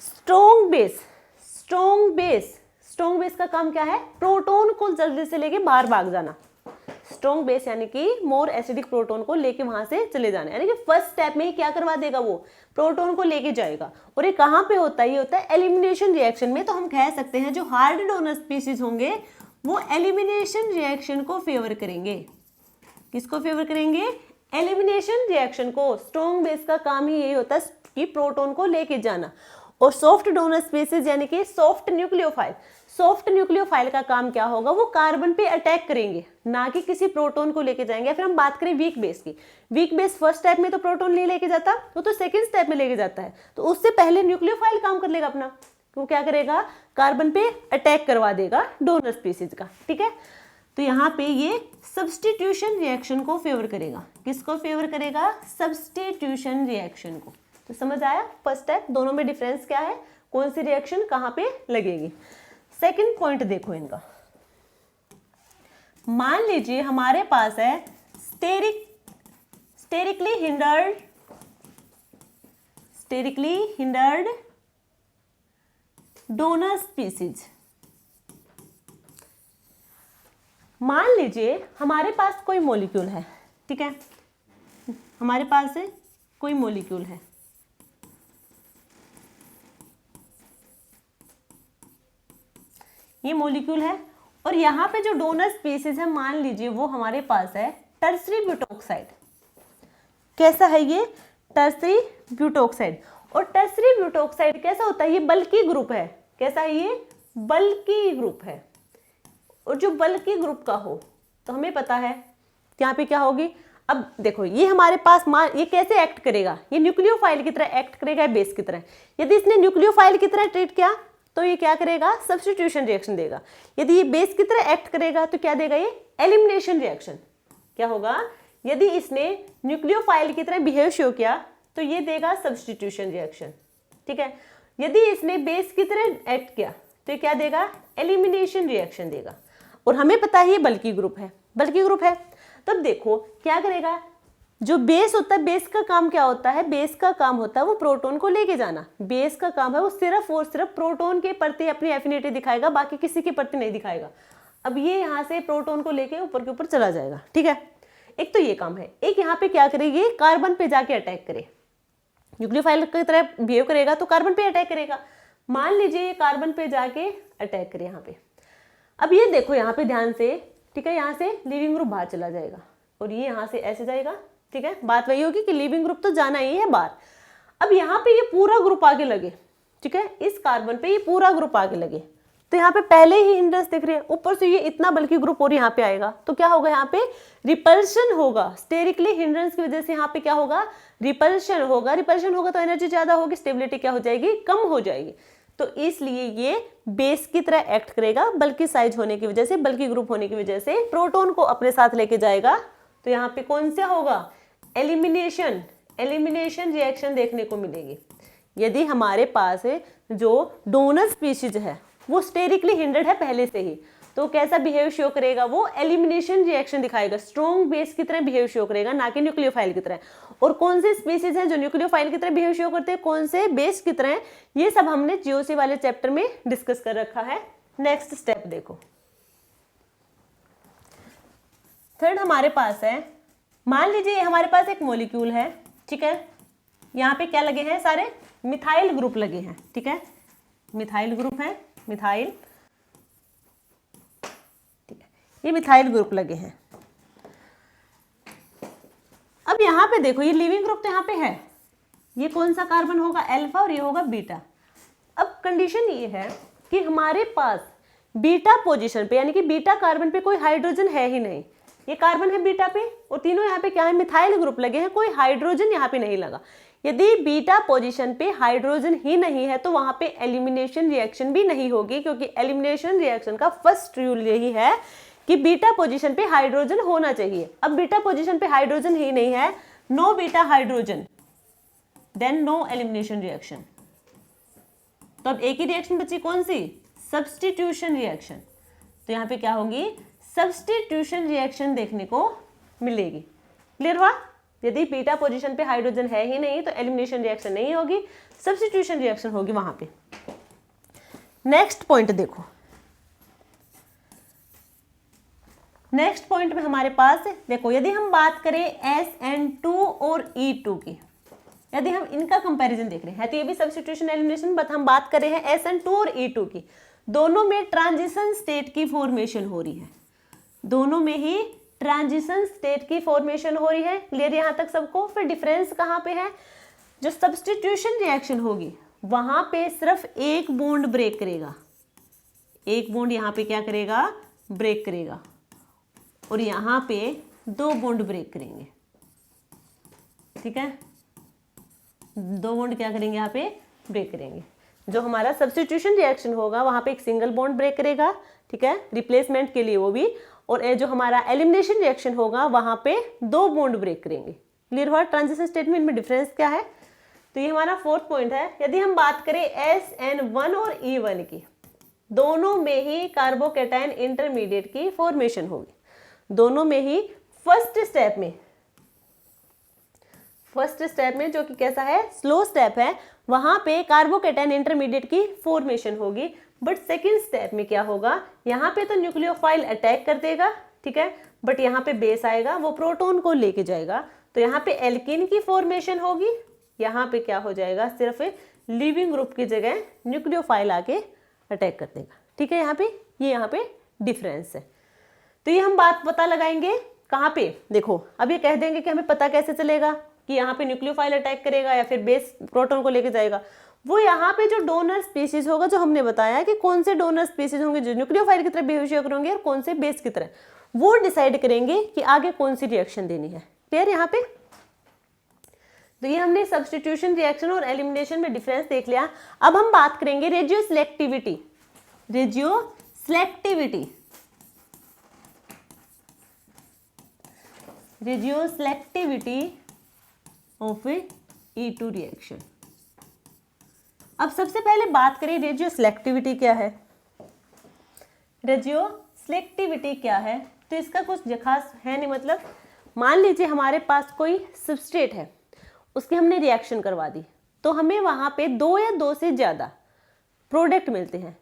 strong base, strong base, strong base का काम क्या है, प्रोटॉन को जल्दी से लेके बाहर भाग जाना। स्ट्रॉन्ग बेस यानी कि मोर एसिडिक प्रोटॉन को लेके वहां से चले जाना, यानी कि फर्स्ट स्टेप में ही क्या करवा देगा, वो प्रोटॉन को लेके जाएगा। और ये कहां पे होता है, ये होता है एलिमिनेशन रिएक्शन में। तो हम कह सकते हैं जो हार्ड डोनर स्पीसीज होंगे वो एलिमिनेशन रिएक्शन को फेवर करेंगे। किसको फेवर करेंगे, एलिमिनेशन रिएक्शन को। स्ट्रॉन्ग बेस का काम ही यही होता है कि प्रोटॉन को लेके जाना। और सॉफ्ट डोनर स्पीसीज यानी कि सॉफ्ट न्यूक्लियोफाइल, सॉफ्ट न्यूक्लियोफाइल का काम क्या होगा, वो कार्बन पे अटैक करेंगे, ना कि किसी प्रोटॉन को लेके जाएंगे। फिर हम बात करें वीक बेस की, वीक बेस फर्स्ट स्टेप में तो प्रोटॉन नहीं लेके जाता, वो तो सेकंड स्टेप में लेके जाता है। तो उससे पहले न्यूक्लियोफाइल काम कर लेगा अपना, वो क्या करेगा, कार्बन पे अटैक करवा देगा डोनर स्पीसीज का, ठीक है। तो यहाँ पे ये सब्स्टिट्यूशन रिएक्शन को फेवर करेगा। किसको फेवर करेगा, सब्स्टिट्यूशन रिएक्शन को। तो समझ आया फर्स्ट स्टेप, दोनों में डिफरेंस क्या है, कौन सी रिएक्शन कहाँ पे लगेगी। सेकंड पॉइंट देखो इनका, मान लीजिए हमारे पास है स्टेरिकली हिंडर्ड डोनर स्पीसीज। मान लीजिए हमारे पास कोई मॉलिक्यूल है, ठीक है, हमारे पास कोई मॉलिक्यूल है, ये मॉलिक्यूल है, और यहाँ पे जो डोनर स्पीसीज है मान लीजिए वो हमारे पास है टर्सरी ब्यूटोक्साइड। कैसा है ये, टर्सरी ब्यूटोक्साइड। और टर्सरी ब्यूटोक्साइड कैसा होता है, ये बल्की ग्रुप है। कैसा है ये, बल्की ग्रुप है। और जो बल्की ग्रुप का हो तो हमें पता है यहाँ पे क्या होगी, अब देखो ये हमारे पास ये कैसे एक्ट करेगा, ये न्यूक्लियोफाइल की तरह एक्ट करेगा बेस की तरह। यदि इसने न्यूक्लियोफाइल की तरह ट्रीट किया तो ये क्या करेगा, सब्स्टिट्यूशन रिएक्शन देगा। यदि ये बेस की तरह एक्ट करेगा तो क्या देगा, ये एलिमिनेशन रिएक्शन। क्या होगा, यदि इसने न्यूक्लियोफाइल की तरह बिहेव शो किया तो ये देगा सब्स्टिट्यूशन रिएक्शन, ठीक है। यदि इसने बेस की तरह एक्ट किया तो ये क्या देगा, एलिमिनेशन रिएक्शन देगा। और हमें पता है ये बल्की ग्रुप है, बल्की ग्रुप है। तब देखो क्या करेगा, जो बेस होता है, बेस का काम क्या होता है, बेस का काम होता है वो प्रोटॉन को लेके जाना। बेस का काम है वो सिर्फ और सिर्फ प्रोटॉन के प्रति अपनी एफिनिटी दिखाएगा, बाकी किसी के प्रति नहीं दिखाएगा। अब ये यहाँ से प्रोटॉन को लेके ऊपर के ऊपर चला जाएगा, ठीक है। एक तो ये काम है। एक यहाँ पे क्या करेगी, कार्बन पे जाके अटैक करे, न्यूक्लियोफाइल की तरह बिहेव करेगा तो कार्बन पे अटैक करेगा। मान लीजिए ये कार्बन पे जाके अटैक करे यहाँ पे। अब ये देखो यहाँ पे ध्यान से, ठीक है, यहाँ से लीविंग ग्रुप बाहर चला जाएगा और ये यहाँ से ऐसे जाएगा, ठीक है। बात वही होगी कि लीविंग ग्रुप तो जाना ही है बाहर। अब यहाँ पे ये पूरा ग्रुप आगे लगे, ठीक है, इस कार्बन पे ये पूरा ग्रुप आगे लगे तो यहाँ पे पहले ही हिंड्रेंस दिख रही है, ऊपर से ये इतना बल्कि ग्रुप और यहाँ पे आएगा तो क्या होगा, यहाँ पे रिपल्शन होगा। स्टेरिकली हिंड्रेंस की वजह से यहाँ पे क्या होगा, रिपल्शन होगा। रिपल्शन होगा तो एनर्जी ज्यादा होगी, स्टेबिलिटी क्या हो जाएगी, कम हो जाएगी। तो इसलिए ये बेस की तरह एक्ट करेगा, बल्कि साइज होने की वजह से, बल्कि ग्रुप होने की वजह से प्रोटॉन को अपने साथ लेके जाएगा। तो यहाँ पे कौन सा होगा, एलिमिनेशन, एलिमिनेशन रिएक्शन देखने को मिलेगी। यदि हमारे पास जो डोनर स्पीशीज है वो स्टेरिकली हिंड्रेड है पहले से ही, तो कैसा बिहेव शो करेगा, वो एलिमिनेशन रिएक्शन दिखाएगा, स्ट्रॉन्ग बेस की तरह बिहेव शो करेगा, ना कि न्यूक्लियोफाइल की तरह। और कौन से स्पीशीज हैं जो न्यूक्लियोफाइल की तरह बिहेव शो करते हैं, कौन से बेस की तरह, ये सब हमने जीओसी वाले चैप्टर में डिस्कस कर रखा है। नेक्स्ट स्टेप देखो, थर्ड हमारे पास है, मान लीजिए हमारे पास एक मॉलिक्यूल है, ठीक है, यहाँ पे क्या लगे हैं, सारे मिथाइल ग्रुप लगे हैं, ठीक है, मिथाइल ग्रुप है, मिथाइल, ठीक है, ये मिथाइल ग्रुप लगे हैं। अब यहाँ पे देखो ये लिविंग ग्रुप तो यहाँ पे है, ये कौन सा कार्बन होगा, अल्फा, और ये होगा बीटा। अब कंडीशन ये है कि हमारे पास बीटा पोजीशन पे, यानी कि बीटा कार्बन पे कोई हाइड्रोजन है ही नहीं। ये कार्बन है बीटा पे और तीनों यहाँ पे क्या है, मिथाइल ग्रुप लगे हैं, कोई हाइड्रोजन यहाँ पे नहीं लगा। यदि बीटा पोजीशन पे हाइड्रोजन ही नहीं है तो वहां पे एलिमिनेशन रिएक्शन भी नहीं होगी, क्योंकि एलिमिनेशन रिएक्शन का फर्स्ट रूल यही है कि बीटा पोजीशन पे हाइड्रोजन होना चाहिए। अब बीटा पोजीशन पे हाइड्रोजन ही नहीं है, no beta hydrogen, then no elimination reaction. तो अब एक ही रिएक्शन बची, कौन सी, सब्स्टिट्यूशन रिएक्शन। तो यहाँ पे क्या होगी, सब्स्टिट्यूशन रिएक्शन देखने को मिलेगी। क्लियर हुआ, यदि बीटा पोजीशन पे हाइड्रोजन है ही नहीं तो एलिमिनेशन रिएक्शन नहीं होगी, सब्स्टिट्यूशन रिएक्शन होगी वहां पे। नेक्स्ट पॉइंट देखो, नेक्स्ट पॉइंट में हमारे पास देखो, यदि हम बात करें SN2 और E2 की, यदि हम इनका कंपैरिजन देख रहे हैं तो ये भी सब्स्टिट्यूशन एलिमिनेशन, बट हम बात कर रहे हैं SN2 और E2 की। दोनों में ट्रांजिशन स्टेट की फॉर्मेशन हो रही है, दोनों में ही ट्रांजिशन स्टेट की फॉर्मेशन हो रही है। क्लियर यहां तक सबको। फिर डिफरेंस कहां पे है, जो सब्स्टिट्यूशन रिएक्शन होगी वहां पे सिर्फ एक बॉन्ड ब्रेक करेगा, एक बॉन्ड यहां पे क्या करेगा, ब्रेक करेगा, और यहां पे दो बॉन्ड ब्रेक करेंगे, ठीक है, दो बॉन्ड क्या करेंगे, यहाँ पे ब्रेक करेंगे। जो हमारा सब्स्टिट्यूशन रिएक्शन होगा वहां पे एक सिंगल बॉन्ड ब्रेक करेगा, ठीक है, रिप्लेसमेंट के लिए वो भी, और जो हमारा एलिमिनेशन रिएक्शन होगा वहां पे दो बॉन्ड ब्रेक करेंगे। क्लियर हुआ, ट्रांजिशन स्टेटमेंट में डिफरेंस क्या है। तो ये हमारा फोर्थ पॉइंट है। यदि हम बात करें SN1 और E1 की, दोनों में ही कार्बोकैटायन इंटरमीडिएट की फॉर्मेशन होगी, दोनों में ही फर्स्ट स्टेप में जो कि कैसा है, स्लो स्टेप है, वहां पे कार्बोकैटायन इंटरमीडिएट की फॉर्मेशन होगी। बट सेकेंड स्टेप में क्या होगा, यहाँ पे तो न्यूक्लियोफाइल अटैक कर देगा, ठीक है, बट यहाँ पे बेस आएगा, वो प्रोटॉन को लेके जाएगा, तो यहाँ पे एल्कीन की फॉर्मेशन होगी, यहाँ पे क्या हो जाएगा, सिर्फ लिविंग ग्रुप की जगह न्यूक्लियोफाइल आके अटैक कर देगा, ठीक है। यहाँ पे डिफरेंस है। तो ये हम बात पता लगाएंगे कहाँ पे, देखो अब ये कह देंगे कि हमें पता कैसे चलेगा कि यहाँ पे न्यूक्लियोफाइल अटैक करेगा या फिर बेस प्रोटॉन को लेके जाएगा। वो यहाँ पे जो डोनर स्पीशीज होगा, जो हमने बताया कि कौन से डोनर स्पीशीज होंगे जो न्यूक्लियोफाइल की तरह बिहेव करेंगे और कौन से बेस की तरह, वो डिसाइड करेंगे कि आगे कौन सी रिएक्शन देनी है। क्लियर यहाँ पे? तो ये हमने सब्स्टिट्यूशन रिएक्शन और एलिमिनेशन में डिफरेंस देख लिया। अब हम बात करेंगे radio selectivity. Radio selectivity, radio selectivity of E2 reaction. अब सबसे पहले बात करें रेडियो सिलेक्टिविटी क्या है। रेडियो सिलेक्टिविटी क्या है, तो इसका कुछ खास है नहीं। मतलब मान लीजिए हमारे पास कोई सबस्ट्रेट है, उसकी हमने रिएक्शन करवा दी, तो हमें वहां पे 2 या 2 से ज्यादा प्रोडक्ट मिलते हैं।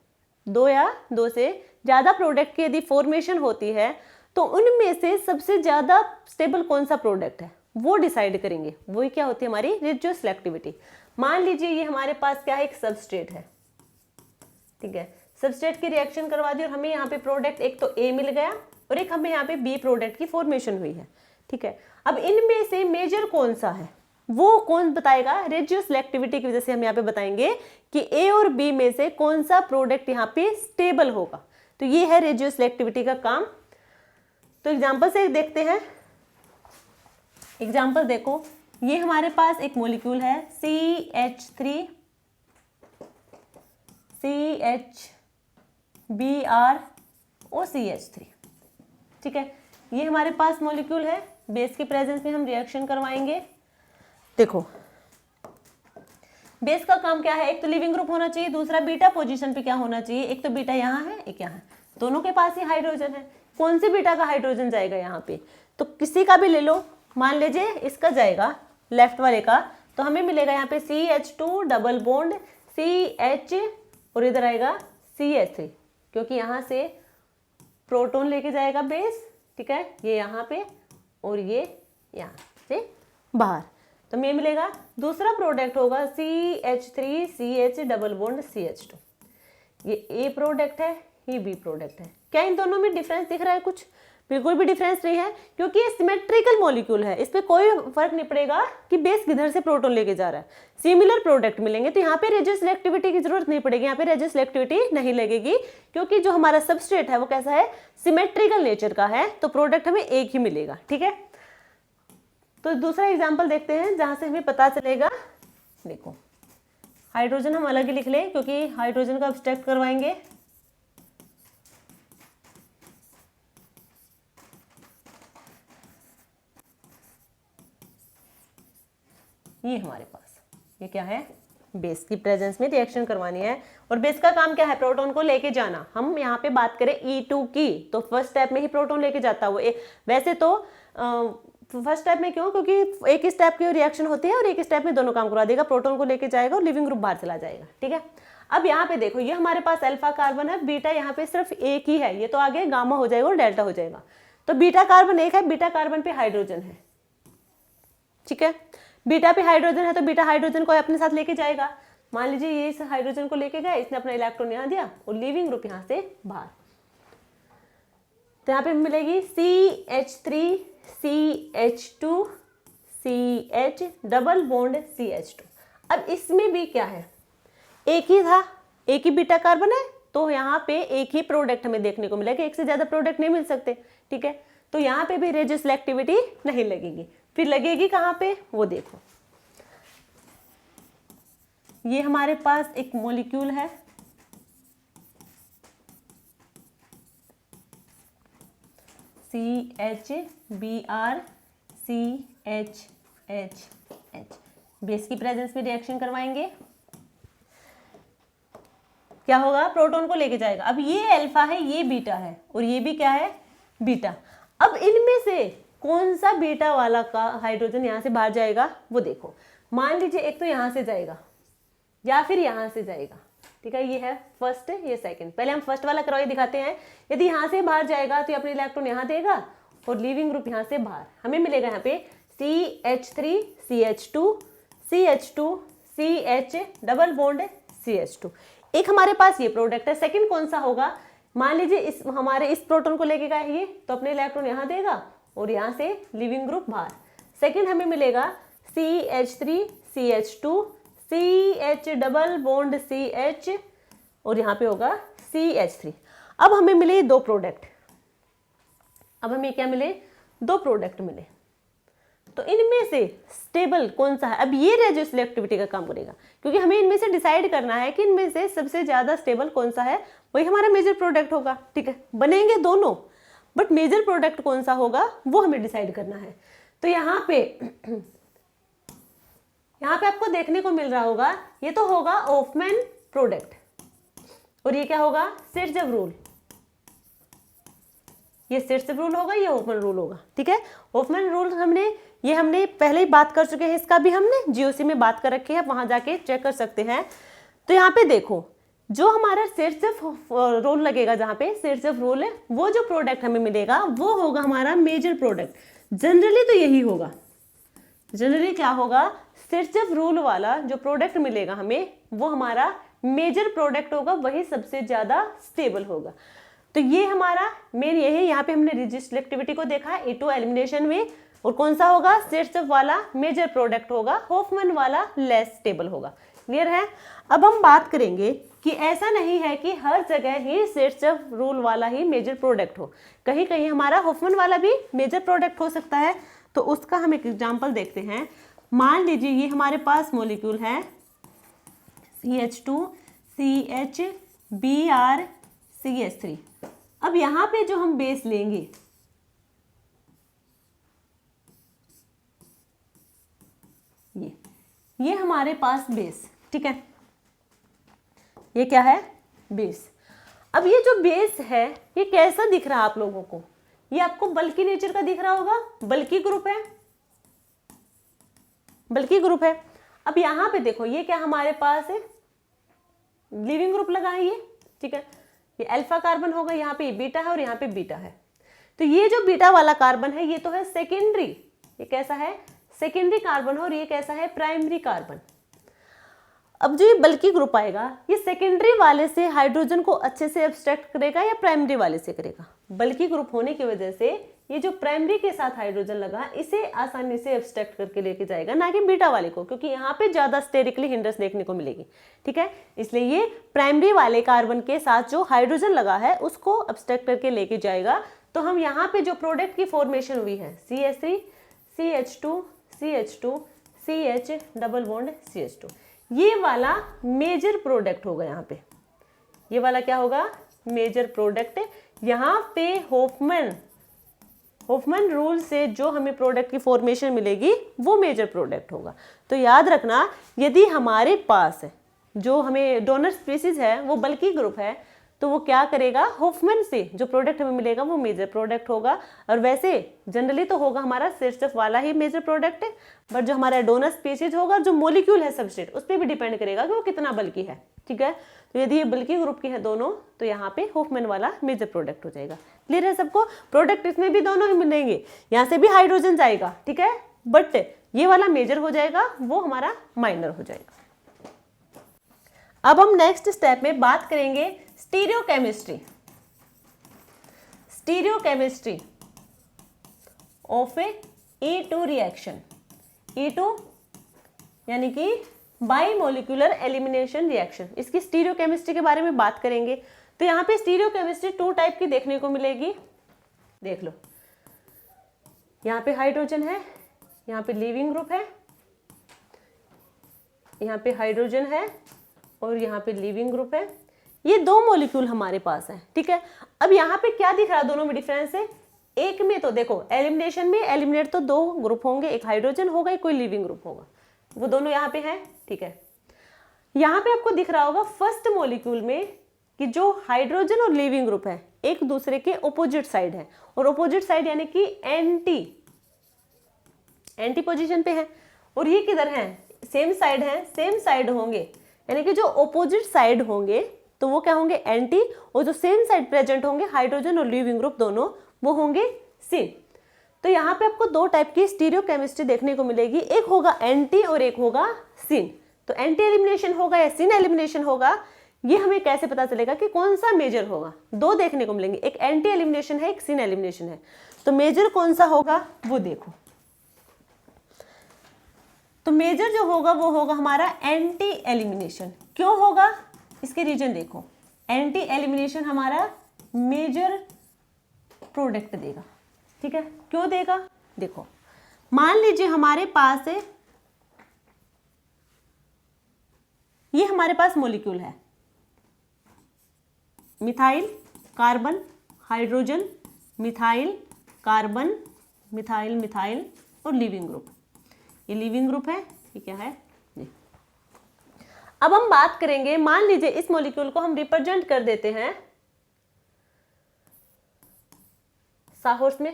2 या 2 से ज्यादा प्रोडक्ट की यदि फॉर्मेशन होती है, तो उनमें से सबसे ज्यादा स्टेबल कौन सा प्रोडक्ट है वो डिसाइड करेंगे। वही क्या होती है हमारी रेडियो सिलेक्टिविटी। मान लीजिए ये हमारे पास क्या है, एक सबस्ट्रेट है, ठीक है। सबस्ट्रेट की रिएक्शन करवा दी और हमें यहाँ पे प्रोडक्ट एक तो A मिल गया और एक हमें यहाँ पे B प्रोडक्ट की फॉर्मेशन हुई है, ठीक है। अब इनमें से मेजर कौन सा है वो कौन बताएगा? रेडियो सिलेक्टिविटी की वजह से हम यहाँ पे बताएंगे कि A और B में से कौन सा प्रोडक्ट यहाँ पे स्टेबल होगा। तो ये है रेडियो सिलेक्टिविटी का काम। तो एग्जांपल से देखते हैं। एग्जांपल देखो, ये हमारे पास एक मॉलिक्यूल है CH3 CHBr OCH3, ठीक है। ये हमारे पास मॉलिक्यूल है, बेस की प्रेजेंस में हम रिएक्शन करवाएंगे। देखो बेस का काम क्या है, एक तो लिविंग ग्रुप होना चाहिए, दूसरा बीटा पोजीशन पे क्या होना चाहिए, एक तो बीटा यहाँ है एक यहाँ है, दोनों के पास ही हाइड्रोजन है। कौन सी बीटा का हाइड्रोजन जाएगा यहाँ पे, तो किसी का भी ले लो। मान लीजिए इसका जाएगा लेफ्ट वाले का, तो हमें मिलेगा यहाँ पे CH2 डबल बॉन्ड CH और इधर आएगा CH3, क्योंकि यहाँ से प्रोटॉन लेके जाएगा बेस, ठीक है। ये यहाँ पे और ये यहाँ से बाहर, तो हमें मिलेगा दूसरा प्रोडक्ट होगा CH3 CH double bond CH2। ये A प्रोडक्ट है, ये B प्रोडक्ट है। क्या इन दोनों में डिफरेंस दिख रहा है? कुछ बिल्कुल भी डिफरेंस नहीं है, क्योंकि ये सिमेट्रिकल मॉलिक्यूल है। इस पे कोई फर्क नहीं पड़ेगा कि बेस किधर से प्रोटॉन लेके जा रहा है, सिमिलर प्रोडक्ट मिलेंगे। तो यहाँ पे रेडियो सिलेक्टिविटी की जरूरत नहीं पड़ेगी, यहाँ पे रेडियो सिलेक्टिविटी नहीं लगेगी, क्योंकि जो हमारा सबस्ट्रेट है वो कैसा है, सिमेट्रिकल नेचर का है, तो प्रोडक्ट हमें एक ही मिलेगा, ठीक है। तो दूसरा एग्जाम्पल देखते हैं जहां से हमें पता चलेगा। देखो हाइड्रोजन हम अलग ही लिख लें, क्योंकि हाइड्रोजन का अब्स्ट्रैक्ट करवाएंगे। ये हमारे पास ये क्या है, बेस की प्रेजेंस में रिएक्शन करवानी है, और बेस का काम क्या है, प्रोटॉन को लेके जाना। हम यहाँ पे बात करें E2 की, तो फर्स्ट स्टेप में ही प्रोटॉन लेके जाता है वो। वैसे तो फर्स्ट स्टेप में क्यों, क्योंकि एक ही स्टेप की रिएक्शन होती है और एक ही स्टेप में दोनों काम करवा देगा, प्रोटॉन को लेके जाएगा और लिविंग ग्रुप बाहर चला जाएगा, ठीक है। अब यहाँ पे देखो, ये हमारे पास अल्फा कार्बन है, बीटा यहाँ पे सिर्फ एक ही है, ये तो आगे गामा हो जाएगा और डेल्टा हो जाएगा। तो बीटा कार्बन एक है, बीटा कार्बन पे हाइड्रोजन है, ठीक है। बीटा पे हाइड्रोजन है तो बीटा हाइड्रोजन को अपने साथ लेके जाएगा। मान लीजिए ये इस हाइड्रोजन को लेके गया, इसने अपना इलेक्ट्रॉन यहाँ दिया और लिविंग ग्रुप यहाँ से बाहर, तो यहाँ पे मिलेगी CH3 CH2 CH double bond CH2। अब इसमें भी क्या है, एक ही था, एक ही बीटा कार्बन है, तो यहाँ पे एक ही प्रोडक्ट हमें देखने को मिलेगा, एक से ज्यादा प्रोडक्ट नहीं मिल सकते, ठीक है। तो यहाँ पे भी रेडियो सिलेक्टिविटी नहीं लगेगी। फिर लगेगी कहाँ पे, वो देखो। ये हमारे पास एक मॉलिक्यूल है CHBr CHHH, बेस की प्रेजेंस में रिएक्शन करवाएंगे, क्या होगा, प्रोटॉन को लेके जाएगा। अब ये अल्फा है, ये बीटा है, और ये भी क्या है, बीटा। अब इनमें से कौन सा बीटा वाला का हाइड्रोजन यहाँ से बाहर जाएगा वो देखो। मान लीजिए एक तो यहाँ से जाएगा या फिर यहाँ से जाएगा, ठीक है। ये है फर्स्ट, ये सेकंड। पहले हम फर्स्ट वाला करवाई दिखाते हैं। यदि यहाँ से बाहर जाएगा तो ये अपने इलेक्ट्रॉन यहाँ देगा और लिविंग ग्रुप यहाँ से बाहर, हमें मिलेगा यहाँ पे CH3 CH2 CH2 CH double bond CH2। एक हमारे पास ये प्रोडक्ट है। सेकंड कौन सा होगा, मान लीजिए इस हमारे इस प्रोटॉन को लेके गया है ये, तो अपने इलेक्ट्रॉन यहाँ देगा और यहाँ से लिविंग ग्रुप बाहर। सेकंड हमें मिलेगा CH3 CH2 CH double bond CH और यहाँ पे होगा CH3। अब हमें मिले दो प्रोडक्ट, अब हमें क्या मिले, दो प्रोडक्ट मिले। तो इनमें से स्टेबल कौन सा है? अब ये रेजिड्यू सिलेक्टिविटी का काम करेगा, क्योंकि हमें इनमें से डिसाइड करना है कि इनमें से सबसे ज्यादा स्टेबल कौन सा है, वही हमारा मेजर प्रोडक्ट होगा। ठीक है, बनेंगे दोनों, बट मेजर प्रोडक्ट कौन सा होगा वो हमें डिसाइड करना है। तो यहाँ पे आपको देखने को मिल रहा होगा, ये तो होगा होफमैन प्रोडक्ट, और ये क्या होगा? सिरजव रूल। ये सिरजव रूल होगा, ये होफमैन रूल होगा। ठीक है, होफमैन रूल हमने पहले ही बात कर चुके हैं, इसका भी हमने जीओसी में बात कर रखी है, वहां जाके चेक कर सकते हैं। तो यहाँ पे देखो, जो हमारा सिरजव रूल लगेगा, जहाँ पे सिरजव रूल है, वो जो प्रोडक्ट हमें मिलेगा वो होगा हमारा मेजर प्रोडक्ट। जनरली तो यही होगा, जनरली क्या होगा? सिरजव रूल वाला जो प्रोडक्ट मिलेगा हमें वो हमारा मेजर प्रोडक्ट होगा, वही सबसे ज्यादा स्टेबल होगा। तो ये हमारा मेन ये है। यहाँ पे हमने रिजिड सिलेक्टिविटी को देखा है A2 एलिमिनेशन में, और कौन सा होगा? सिरजव वाला मेजर प्रोडक्ट होगा, होफमैन वाला लेस स्टेबल होगा। क्लियर है? अब हम बात करेंगे कि ऐसा नहीं है कि हर जगह ही सिरजव रूल वाला ही मेजर प्रोडक्ट हो, कहीं कहीं हमारा होफमैन वाला भी मेजर प्रोडक्ट हो सकता है। तो उसका हम एक एग्जांपल देखते हैं। मान लीजिए ये हमारे पास मॉलिक्यूल है CH2CHBr अब यहाँ पे जो हम बेस लेंगे, ये हमारे पास बेस। ठीक है, ये क्या है? बेस। अब ये जो बेस है ये कैसा दिख रहा है आप लोगों को? ये आपको बल्की नेचर का दिख रहा होगा, बल्की ग्रुप है, बल्की ग्रुप है। अब यहाँ पे देखो, ये क्या हमारे पास है? लिविंग ग्रुप लगा है ये। ठीक है, ये अल्फा कार्बन होगा, यहाँ पे बीटा है और यहाँ पे बीटा है। तो ये जो बीटा वाला कार्बन है ये तो है सेकेंडरी। ये कैसा है? सेकेंडरी कार्बन है, और ये कैसा है? Primary carbon. अब जो ये बल्की ग्रुप आएगा, ये सेकेंडरी वाले से हाइड्रोजन को अच्छे से एब्स्ट्रैक्ट करेगा या प्राइमरी वाले से करेगा? बल्की ग्रुप होने की वजह से ये जो प्राइमरी के साथ हाइड्रोजन लगा, इसे आसानी से एब्स्ट्रैक्ट करके लेके जाएगा, ना कि बीटा वाले को, क्योंकि यहाँ पे ज्यादा स्टेरिकली हिंड्रेंस देखने को मिलेगी। ठीक है, इसलिए ये प्राइमरी वाले कार्बन के साथ जो हाइड्रोजन लगा है उसको एब्स्ट्रैक्ट करके लेके जाएगा। तो हम यहाँ पे जो प्रोडक्ट की फॉर्मेशन हुई है CH3 CH2 CH2 CH double bond CH2, ये वाला मेजर प्रोडक्ट होगा। यहाँ पे ये वाला क्या होगा? Major product. यहाँ पे होफमैन रूल से जो हमें प्रोडक्ट की फॉर्मेशन मिलेगी वो मेजर प्रोडक्ट होगा। तो याद रखना, यदि हमारे पास जो हमें डोनर स्पीसीज है वो बल्की ग्रुप है, तो वो क्या करेगा? होफमैन से जो प्रोडक्ट हमें मिलेगा वो मेजर प्रोडक्ट होगा। और वैसे जनरली तो होगा हमारा सिरजव वाला ही मेजर प्रोडक्ट है, बट जो हमारा डोनर स्पीसीज होगा, जो मॉलिक्यूल है सबस्ट्रेट, उस पर भी डिपेंड करेगा कि वो कितना बल्की है। ठीक है, तो यदि ये बल्की ग्रुप की है दोनों, तो यहाँ पे होफमैन वाला मेजर प्रोडक्ट हो जाएगा। क्लियर है सबको? प्रोडक्ट इसमें भी दोनों ही मिलेंगे, यहाँ से भी हाइड्रोजन जाएगा। ठीक है, बट ये वाला मेजर हो जाएगा, वो हमारा माइनर हो जाएगा। अब हम नेक्स्ट स्टेप में बात करेंगे stereochemistry. Stereochemistry of A E2 reaction. E2 यानी कि बाइमोलिकुलर एलिमिनेशन रिएक्शन, इसकी स्टीरियोकेमिस्ट्री के बारे में बात करेंगे। तो यहाँ पे स्टीरियोकेमिस्ट्री 2 टाइप की देखने को मिलेगी। देख लो, यहाँ पे हाइड्रोजन है, यहाँ पे लीविंग ग्रुप है, यहाँ पे हाइड्रोजन है और यहाँ पे लीविंग ग्रुप है। ये 2 मॉलिक्यूल हमारे पास है। ठीक है, अब यहाँ पे क्या दिख रहा है? दोनों में डिफरेंस है। एक में तो देखो, एलिमिनेशन में एलिमिनेट तो 2 ग्रुप होंगे, एक हाइड्रोजन होगा, एक कोई लिविंग ग्रुप होगा, वो दोनों यहाँ पे हैं। ठीक है, यहाँ पे आपको दिख रहा होगा फर्स्ट मॉलिक्यूल में कि जो हाइड्रोजन और लिविंग ग्रुप है एक दूसरे के ऑपोजिट साइड है, और ऑपोजिट साइड यानी कि एंटी पोजीशन पे है। और ये किधर है? सेम साइड है, सेम साइड होंगे, यानी कि जो ऑपोजिट साइड होंगे तो वो क्या होंगे? एंटी, और जो सेम साइड प्रेजेंट होंगे हाइड्रोजन और लिविंग ग्रुप दोनों, वो होंगे सिन। तो यहाँ पे आपको 2 टाइप की स्टीरियोकेमिस्ट्री देखने को मिलेगी, एक होगा एंटी और एक होगा सिन। तो एंटी एलिमिनेशन होगा या सिन एलिमिनेशन होगा, ये हमें कैसे पता चलेगा कि कौन सा मेजर होगा? 2 देखने को मिलेंगे, एक एंटी एलिमिनेशन है, एक सिन एलिमिनेशन है। तो मेजर कौन सा होगा वो देखो। तो मेजर जो होगा वो होगा हमारा एंटी एलिमिनेशन। क्यों होगा? इसके रीजन देखो। एंटी एलिमिनेशन हमारा मेजर प्रोडक्ट देगा। ठीक है, क्यों देगा? देखो, मान लीजिए हमारे पास है, ये हमारे पास मॉलिक्यूल है, methyl carbon hydrogen, methyl carbon, methyl methyl और लीविंग ग्रुप। ये लीविंग ग्रुप है, ये क्या है ये। अब हम बात करेंगे, मान लीजिए इस मॉलिक्यूल को हम रिप्रेजेंट कर देते हैं साहोर्स में,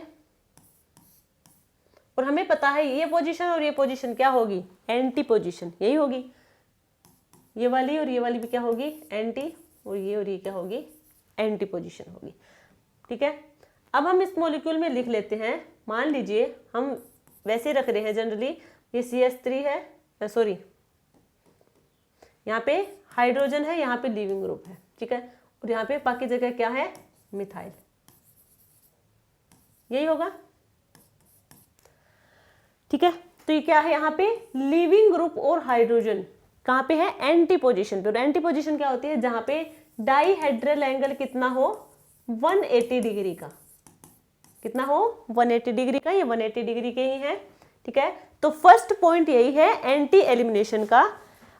और हमें पता है ये पोजीशन और ये पोजीशन क्या होगी, एंटी पोजीशन यही होगी, ये वाली और ये वाली भी क्या होगी, एंटी, और ये क्या होगी, एंटी पोजीशन होगी। ठीक है, अब हम इस मॉलिक्यूल में लिख लेते हैं, मान लीजिए हम वैसे रख रहे हैं जनरली, ये CH3 है, सॉरी यहाँ पे हाइड्रोजन है, यहाँ पे लीविंग ग्रुप है, ठीक है, और यहाँ पे बाकी जगह क्या है, मिथाइल, यही होगा। ठीक है, तो ये क्या है, यहाँ पे लीविंग ग्रुप और हाइड्रोजन कहाँ पे है, एंटी पोजीशन पे। और एंटी पोजीशन क्या होती है, जहां पे डाईहेड्रल एंगल कितना हो, 180 डिग्री का, कितना हो, 180 डिग्री का, ये 180 डिग्री के ही है। ठीक है, तो फर्स्ट पॉइंट यही है एंटी एलिमिनेशन का।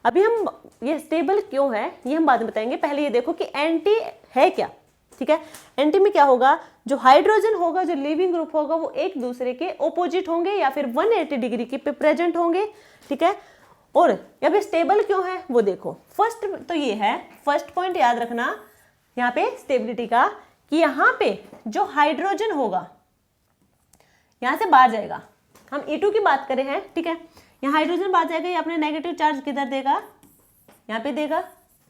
अभी हम ये स्टेबल क्यों है ये हम बाद में बताएंगे, पहले ये देखो कि एंटी है क्या। ठीक है, एंटी में क्या होगा, जो हाइड्रोजन होगा, जो लिविंग ग्रुप होगा, वो एक दूसरे के ओपोजिट होंगे या फिर 180 डिग्री के पे प्रेजेंट होंगे। ठीक है, और यहाँ पे स्टेबल क्यों है वो देखो, फर्स्ट तो ये है, फर्स्ट पॉइंट याद रखना यहाँ पे स्टेबिलिटी का, कि यहाँ पे जो हाइड्रोजन होगा यहाँ से बाहर जाएगा, हम E2 की बात करें हैं। ठीक है, यहाँ हाइड्रोजन बाहर जाएगा, ये अपने नेगेटिव चार्ज किधर देगा, यहाँ पे देगा,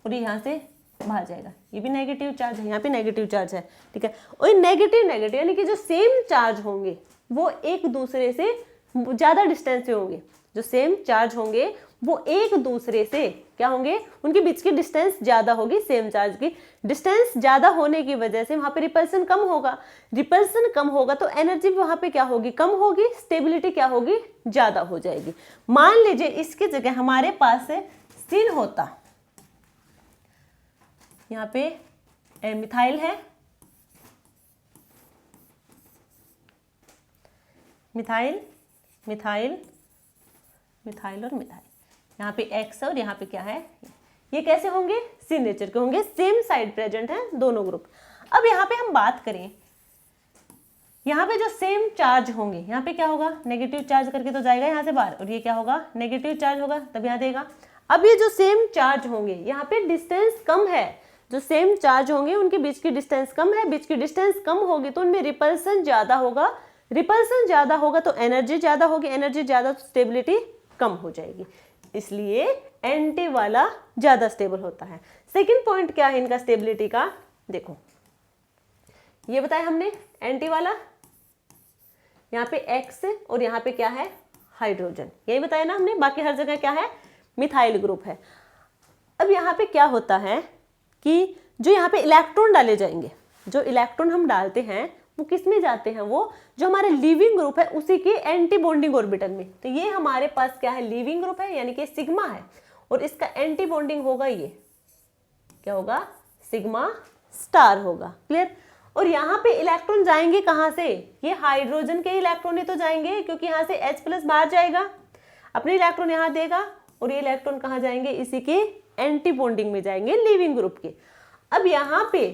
और यहाँ से बाहर जाएगा, ये भी नेगेटिव चार्ज है, यहाँ पे नेगेटिव चार्ज है। ठीक है, और नेगेटिव नेगेटिव यानी कि जो सेम चार्ज होंगे वो एक दूसरे से ज्यादा डिस्टेंस पे होंगे, जो सेम चार्ज होंगे वो एक दूसरे से क्या होंगे, उनके बीच की डिस्टेंस ज्यादा होगी, सेम चार्ज की डिस्टेंस ज्यादा होने की वजह से वहां पे रिपल्सन कम होगा, रिपल्सन कम होगा तो एनर्जी वहां पे क्या होगी, कम होगी, स्टेबिलिटी क्या होगी, ज्यादा हो जाएगी। मान लीजिए इसकी जगह हमारे पास सिन होता, यहाँ पे मिथाइल है, मिथाइल मिथाइल मिथाइल और मिथाइल, यहाँ पे X और यहाँ पे क्या है, ये कैसे होंगे, सी नेचर के होंगे, सेम साइड प्रेजेंट है दोनों ग्रुप। अब यहाँ पे हम बात करें, यहाँ पे जो सेम चार्ज होंगे, यहाँ पे क्या होगा, नेगेटिव चार्ज करके तो जाएगा यहाँ से बाहर, और ये क्या होगा, नेगेटिव चार्ज होगा, तब यहाँ देगा। अब ये जो सेम चार्ज होंगे, यहाँ पे डिस्टेंस कम है, जो सेम चार्ज होंगे उनके बीच की डिस्टेंस कम है, बीच की डिस्टेंस कम होगी तो उनमें रिपल्सन ज्यादा होगा, रिपल्सन ज्यादा होगा तो एनर्जी ज्यादा होगी, एनर्जी ज्यादा तो स्टेबिलिटी कम हो जाएगी, इसलिए एंटी वाला ज्यादा स्टेबल होता है। सेकंड पॉइंट क्या है इनका स्टेबिलिटी का, देखो ये बताया हमने, एंटी वाला यहाँ पे X और यहाँ पे क्या है, हाइड्रोजन, यही बताया ना हमने, बाकी हर जगह क्या है, मिथाइल ग्रुप है। अब यहाँ पे क्या होता है कि जो यहाँ पे इलेक्ट्रॉन डाले जाएंगे, जो इलेक्ट्रॉन हम डालते हैं वो किस में जाते हैं, वो जो हमारे लीविंग ग्रुप है उसी के एंटी बॉन्डिंग ऑर्बिटल में। तो ये हमारे पास क्या है, लीविंग ग्रुप है यानी कि सिग्मा है, और इसका एंटी बॉन्डिंग होगा, ये क्या होगा, सिग्मा स्टार होगा, क्लियर। और यहाँ पे इलेक्ट्रॉन जाएंगे कहाँ से, ये हाइड्रोजन के इलेक्ट्रॉन ही तो जाएंगे, क्योंकि यहाँ से H+ बाहर जाएगा, अपने इलेक्ट्रॉन यहाँ देगा, और ये इलेक्ट्रॉन कहाँ जाएंगे, इसी के एंटी बॉन्डिंग में जाएंगे, लीविंग ग्रुप के। अब यहाँ पे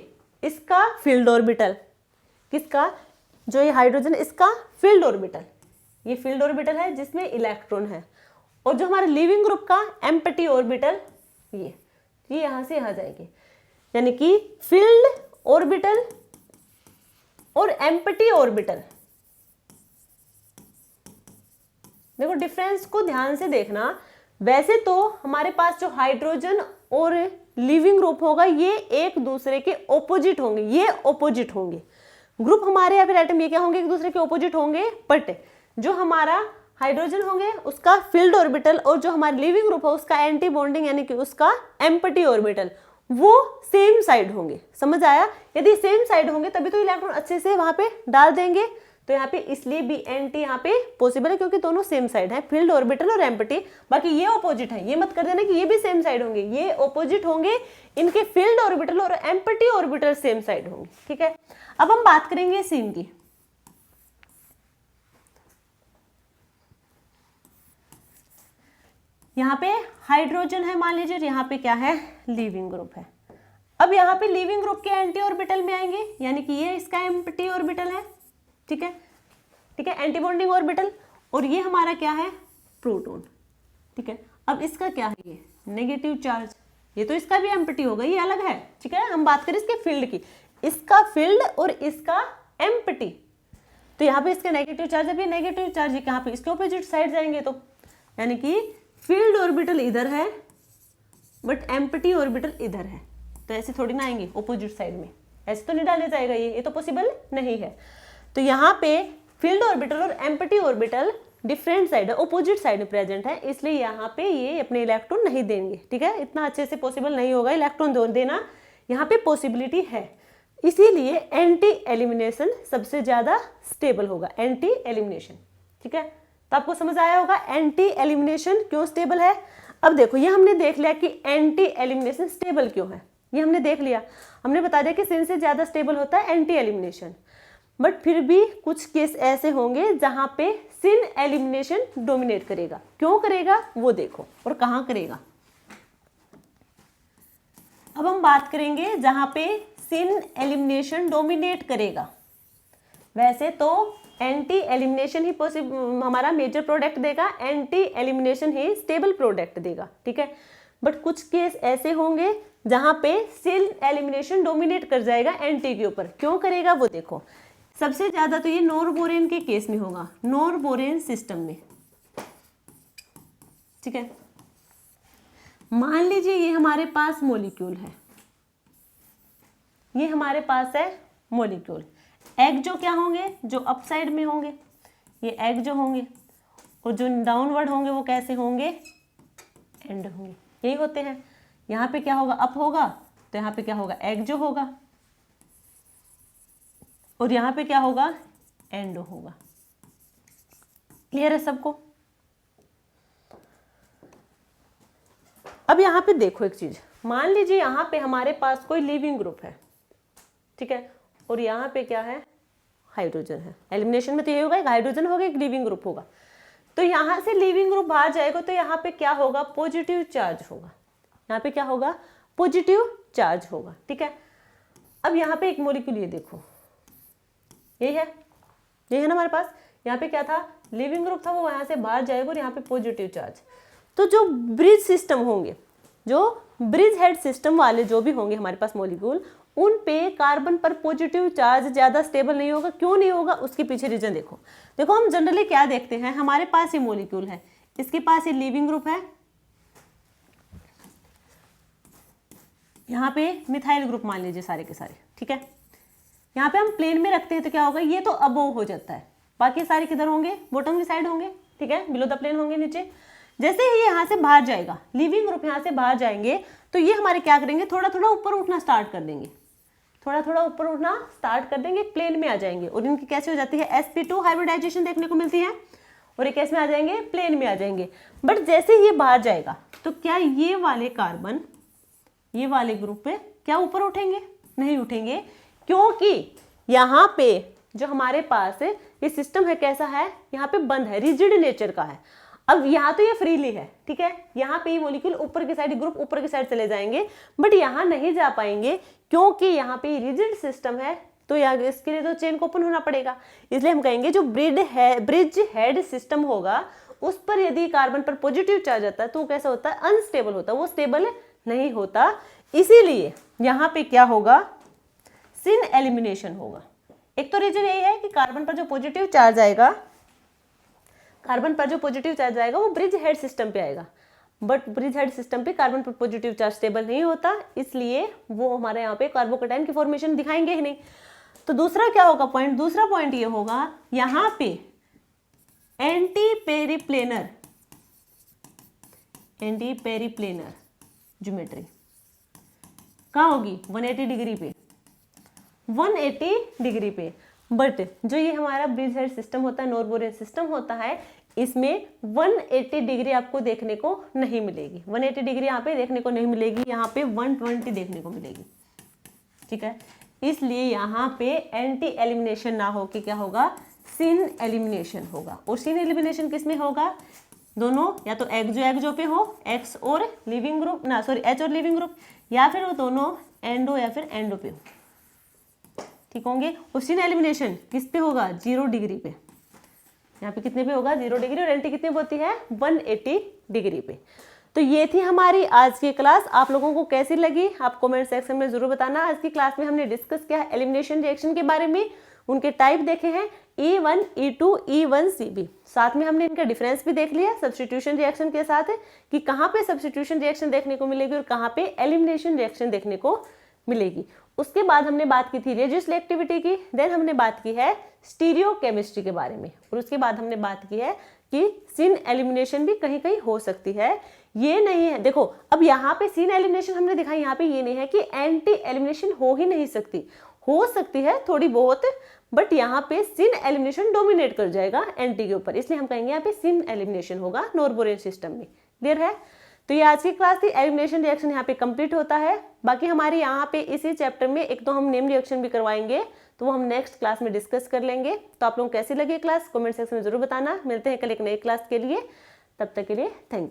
इसका फील्ड ऑर्बिटल, किसका, जो ये हाइड्रोजन, इसका फील्ड ऑर्बिटल, ये फील्ड ऑर्बिटल है जिसमें इलेक्ट्रॉन है, और जो हमारे लीविंग ग्रुप का एम्प्टी ऑर्बिटल, ये यहाँ से यहाँ जाएंगे, यानी कि फील्ड ऑर्बिटल और एम्प्टी ऑर्बिटल। देखो डिफरेंस को ध्यान से देखना, वैसे तो हमारे पास जो हाइड्रोजन और लिविंग ग्रुप होगा ये एक दूसरे के ऑपोजिट होंगे, ये ऑपोजिट होंगे ग्रुप हमारे, या फिर एटम ये क्या होंगे, एक दूसरे के ऑपोजिट होंगे, बट जो हमारा हाइड्रोजन होंगे उसका फील्ड ऑर्बिटल और जो हमारा लिविंग ग्रुप है उसका एंटी बॉन्डिंग यानी कि उसका एम्प्टी ऑर्बिटल वो सेम साइड होंगे। समझ आया, यदि सेम साइड होंगे तभी तो इलेक्ट्रॉन अच्छे से वहां पे डाल देंगे, तो यहाँ पे इसलिए भी एंटी यहाँ पे पॉसिबल है क्योंकि दोनों सेम साइड है, फील्ड ऑर्बिटल और एम्प्टी। बाकी ये ऑपोजिट है, ये मत कर देना कि ये भी सेम साइड होंगे, ये ऑपोजिट होंगे, इनके फील्ड ऑर्बिटल और एम्प्टी ऑर्बिटल सेम साइड होंगे। ठीक है, अब हम बात करेंगे सीन की। यहाँ पे हाइड्रोजन है मान लीजिए, यहाँ पे क्या है, लीविंग ग्रुप है। अब यहाँ पे लीविंग ग्रुप के एंटी ऑर्बिटल में आएंगे, यानी कि ये इसका एम्प्टी ऑर्बिटल है, ठीक है, ठीक है, एंटी बॉन्डिंग ऑर्बिटल, और ये हमारा क्या है, प्रोटॉन, ठीक है। अब इसका क्या है, ये नेगेटिव चार्ज, ये तो इसका भी एम्प्टी होगा, ये अलग है, ठीक है। हम बात करें इसके फील्ड की, इसका फील्ड और इसका एम्प्टी, तो यहाँ पे इसका नेगेटिव चार्ज, अब ये नेगेटिव चार्ज यहाँ पे इसके ऑपोजिट साइड जाएंगे, तो यानी कि फील्ड ऑर्बिटल इधर है बट एम्प्टी ऑर्बिटल इधर है, तो ऐसे थोड़ी ना आएंगे ऑपोजिट साइड में, ऐसे तो नहीं डाले जाएगा, ये तो पॉसिबल नहीं है। तो यहाँ पे फील्ड ऑर्बिटल और एम्प्टी ऑर्बिटल डिफरेंट साइड है, ऑपोजिट साइड में प्रेजेंट है, इसलिए यहाँ पे ये अपने इलेक्ट्रॉन नहीं देंगे, ठीक है। इतना अच्छे से पॉसिबल नहीं होगा इलेक्ट्रॉन देना, यहाँ पे पॉसिबिलिटी है, इसीलिए एंटी एलिमिनेशन सबसे ज्यादा स्टेबल होगा, एंटी एलिमिनेशन, ठीक है। तो आपको समझ आया होगा एंटी एलिमिनेशन क्यों स्टेबल है। अब देखो ये हमने देख लिया कि एंटी एलिमिनेशन स्टेबल क्यों है, ये हमने देख लिया, हमने बता दिया कि सिन से ज्यादा स्टेबल होता है एंटी एलिमिनेशन, बट फिर भी कुछ केस ऐसे होंगे जहां पे सिन एलिमिनेशन डोमिनेट करेगा। क्यों करेगा वो देखो, और कहां करेगा। अब हम बात करेंगे जहां पे सिन एलिमिनेशन डोमिनेट करेगा। वैसे तो एंटी एलिमिनेशन ही हमारा मेजर प्रोडक्ट देगा, एंटी एलिमिनेशन ही स्टेबल प्रोडक्ट देगा, ठीक है। बट कुछ केस ऐसे होंगे जहां पे सिन एलिमिनेशन डोमिनेट कर जाएगा एंटी के ऊपर। क्यों करेगा वो देखो, सबसे ज्यादा तो ये नोरबोरेन के केस में होगा, नोरबोरेन सिस्टम में, ठीक है। मान लीजिए ये हमारे पास मॉलिक्यूल है, ये हमारे पास है मॉलिक्यूल, एग जो क्या होंगे, जो अप साइड में होंगे, ये एग जो होंगे, और जो डाउनवर्ड होंगे वो कैसे होंगे, एंड होंगे, यही होते हैं। यहाँ पे क्या होगा, अप होगा, तो यहाँ पे क्या होगा, एग जो होगा, और यहाँ पे क्या होगा, एंड होगा। क्लियर है सबको। अब यहाँ पे देखो एक चीज, मान लीजिए यहाँ पे हमारे पास कोई लिविंग ग्रुप है, ठीक है, और यहाँ पे क्या है, हाइड्रोजन है। एलिमिनेशन में तो ये होगा, एक हाइड्रोजन होगा, एक लिविंग ग्रुप होगा। तो यहाँ से लिविंग ग्रुप बाहर जाएगा, तो यहाँ पे क्या होगा, पॉजिटिव चार्ज होगा, यहाँ पे क्या होगा, पॉजिटिव चार्ज होगा, ठीक है। अब यहाँ पे एक मॉलिक्यूल, ये देखो, ये है ना हमारे पास, यहाँ पे क्या था, लिविंग ग्रुप था, वो यहाँ से बाहर जाएगा और यहाँ पे पॉजिटिव चार्ज। तो जो ब्रिज सिस्टम होंगे, जो ब्रिज हेड सिस्टम वाले जो भी होंगे हमारे पास मॉलिक्यूल, उन पे कार्बन पर पॉजिटिव चार्ज ज्यादा स्टेबल नहीं होगा। क्यों नहीं होगा, उसके पीछे रीजन देखो। देखो हम जनरली क्या देखते हैं, हमारे पास ये मॉलिक्यूल है, इसके पास ये लिविंग ग्रुप है, यहाँ पे मिथाइल ग्रुप मान लीजिए सारे के सारे, ठीक है। यहाँ पे हम प्लेन में रखते हैं तो क्या होगा, ये तो अबोव हो जाता है, बाकी सारे किधर होंगे, बॉटम की साइड होंगे, ठीक है, बिलो द प्लेन होंगे नीचे। जैसे ही ये यहाँ से बाहर जाएगा, लिविंग ग्रुप यहाँ से बाहर जाएंगे, तो ये हमारे क्या करेंगे, थोड़ा थोड़ा ऊपर उठना स्टार्ट कर देंगे, थोड़ा थोड़ा ऊपर उठना स्टार्ट कर देंगे, प्लेन में आ जाएंगे, और इनकी कैसे हो जाती है, sp2 हाइब्रिडाइजेशन देखने को मिलती है, और ये कैसे में आ जाएंगे, प्लेन में आ जाएंगे। बट जैसे ही ये बाहर जाएगा, तो क्या ये वाले कार्बन, ये वाले ग्रुप पे क्या ऊपर उठेंगे, नहीं उठेंगे, क्योंकि यहाँ पे जो हमारे पास ये सिस्टम है कैसा है, यहाँ पे बंद है, रिजिड नेचर का है। अब यहाँ तो ये फ्रीली है, ठीक है, यहाँ पे ये मॉलिक्यूल ऊपर की साइड, ग्रुप ऊपर की साइड चले जाएंगे, बट यहाँ नहीं जा पाएंगे क्योंकि यहाँ पे रिजिड सिस्टम है, तो यहाँ इसके लिए तो चेन को ओपन होना पड़ेगा। इसलिए हम कहेंगे जो ब्रिज हेड सिस्टम होगा, उस पर यदि कार्बन पर पॉजिटिव चार्ज आता है तो वो कैसा होता है, अनस्टेबल होता है, वो स्टेबल नहीं होता। इसीलिए यहाँ पे क्या होगा, सिन एलिमिनेशन होगा। एक तो रीजन यही है कि कार्बन पर जो पॉजिटिव चार्ज आएगा, कार्बन पर जो पॉजिटिव चार्ज आएगा वो ब्रिज हेड सिस्टम पे आएगा, बट ब्रिज हेड सिस्टम पे कार्बन पर पॉजिटिव चार्ज स्टेबल नहीं होता, इसलिए वो हमारे यहाँ पे कार्बोकेटाइन की फॉर्मेशन दिखाएंगे ही नहीं। तो दूसरा क्या होगा पॉइंट, दूसरा पॉइंट ये होगा, यहाँ पे एंटी पेरिप्लेनर ज्योमेट्री कहाँ होगी, 180 डिग्री पे, 180 डिग्री पे। बट जो ये हमारा ब्रिज हेड सिस्टम होता है, नोरबोरेन सिस्टम होता है, इसमें 180 डिग्री आपको देखने को नहीं मिलेगी, 180 डिग्री यहाँ पे देखने को नहीं मिलेगी, यहाँ पे 120 देखने को मिलेगी, ठीक है। इसलिए यहाँ पे एंटी एलिमिनेशन ना हो कि क्या होगा, सिन एलिमिनेशन होगा। और सिन एलिमिनेशन किस में होगा, दोनों या तो एक्जो पे हो, एक्स और लिविंग ग्रुप ना सॉरी एच और लिविंग ग्रुप, या फिर वो दोनों एंडो या फिर एंडो पे हो, ठीक होंगे। उसी ने एलिमिनेशन किस पे होगा, 0 डिग्री पे। यहाँ पे कितने पे होगा, 0 डिग्री, और एंटी कितने पे होती है, 180 डिग्री पे। तो ये थी हमारी आज की क्लास। आप लोगों को कैसी लगी आप कमेंट सेक्शन में जरूर बताना। आज की क्लास में हमने डिस्कस किया है एलिमिनेशन रिएक्शन के बारे में, उनके टाइप देखे हैं E1, E2, E1, CB। साथ में हमने इनका डिफरेंस भी देख लिया सब्स्टिट्यूशन रिएक्शन के साथ कि कहाँ पे सब्स्टिट्यूशन रिएक्शन देखने को मिलेगी और कहाँ पे एलिमिनेशन रिएक्शन देखने को मिलेगी। उसके बाद हमने बात की थी रेडियोसिलेक्टिविटी की, देन हमने बात की है स्टीरियोकेमिस्ट्री के बारे में, और उसके बाद हमने बात की है कि सीन एलिमिनेशन भी कहीं कहीं हो सकती है। ये नहीं है, देखो अब यहाँ पे सीन एलिमिनेशन हमने दिखाई, यहाँ पे ये नहीं है कि एंटी एलिमिनेशन हो ही नहीं सकती, हो सकती है थोड़ी बहुत, बट यहाँ पे सीन एलिमिनेशन डोमिनेट कर जाएगा एंटी के ऊपर, इसलिए हम कहेंगे यहाँ पे सीन एलिमिनेशन होगा नॉर्बोरियन सिस्टम में। क्लियर है। तो ये आज की क्लास थी, एलिमिनेशन रिएक्शन यहाँ पे कंप्लीट होता है। बाकी हमारे यहाँ पे इसी चैप्टर में एक तो हम नेम रिएक्शन भी करवाएंगे, तो वो हम नेक्स्ट क्लास में डिस्कस कर लेंगे। तो आप लोगों को कैसी लगी क्लास कमेंट सेक्शन में जरूर बताना। मिलते हैं कल एक नई क्लास के लिए, तब तक के लिए थैंक यू।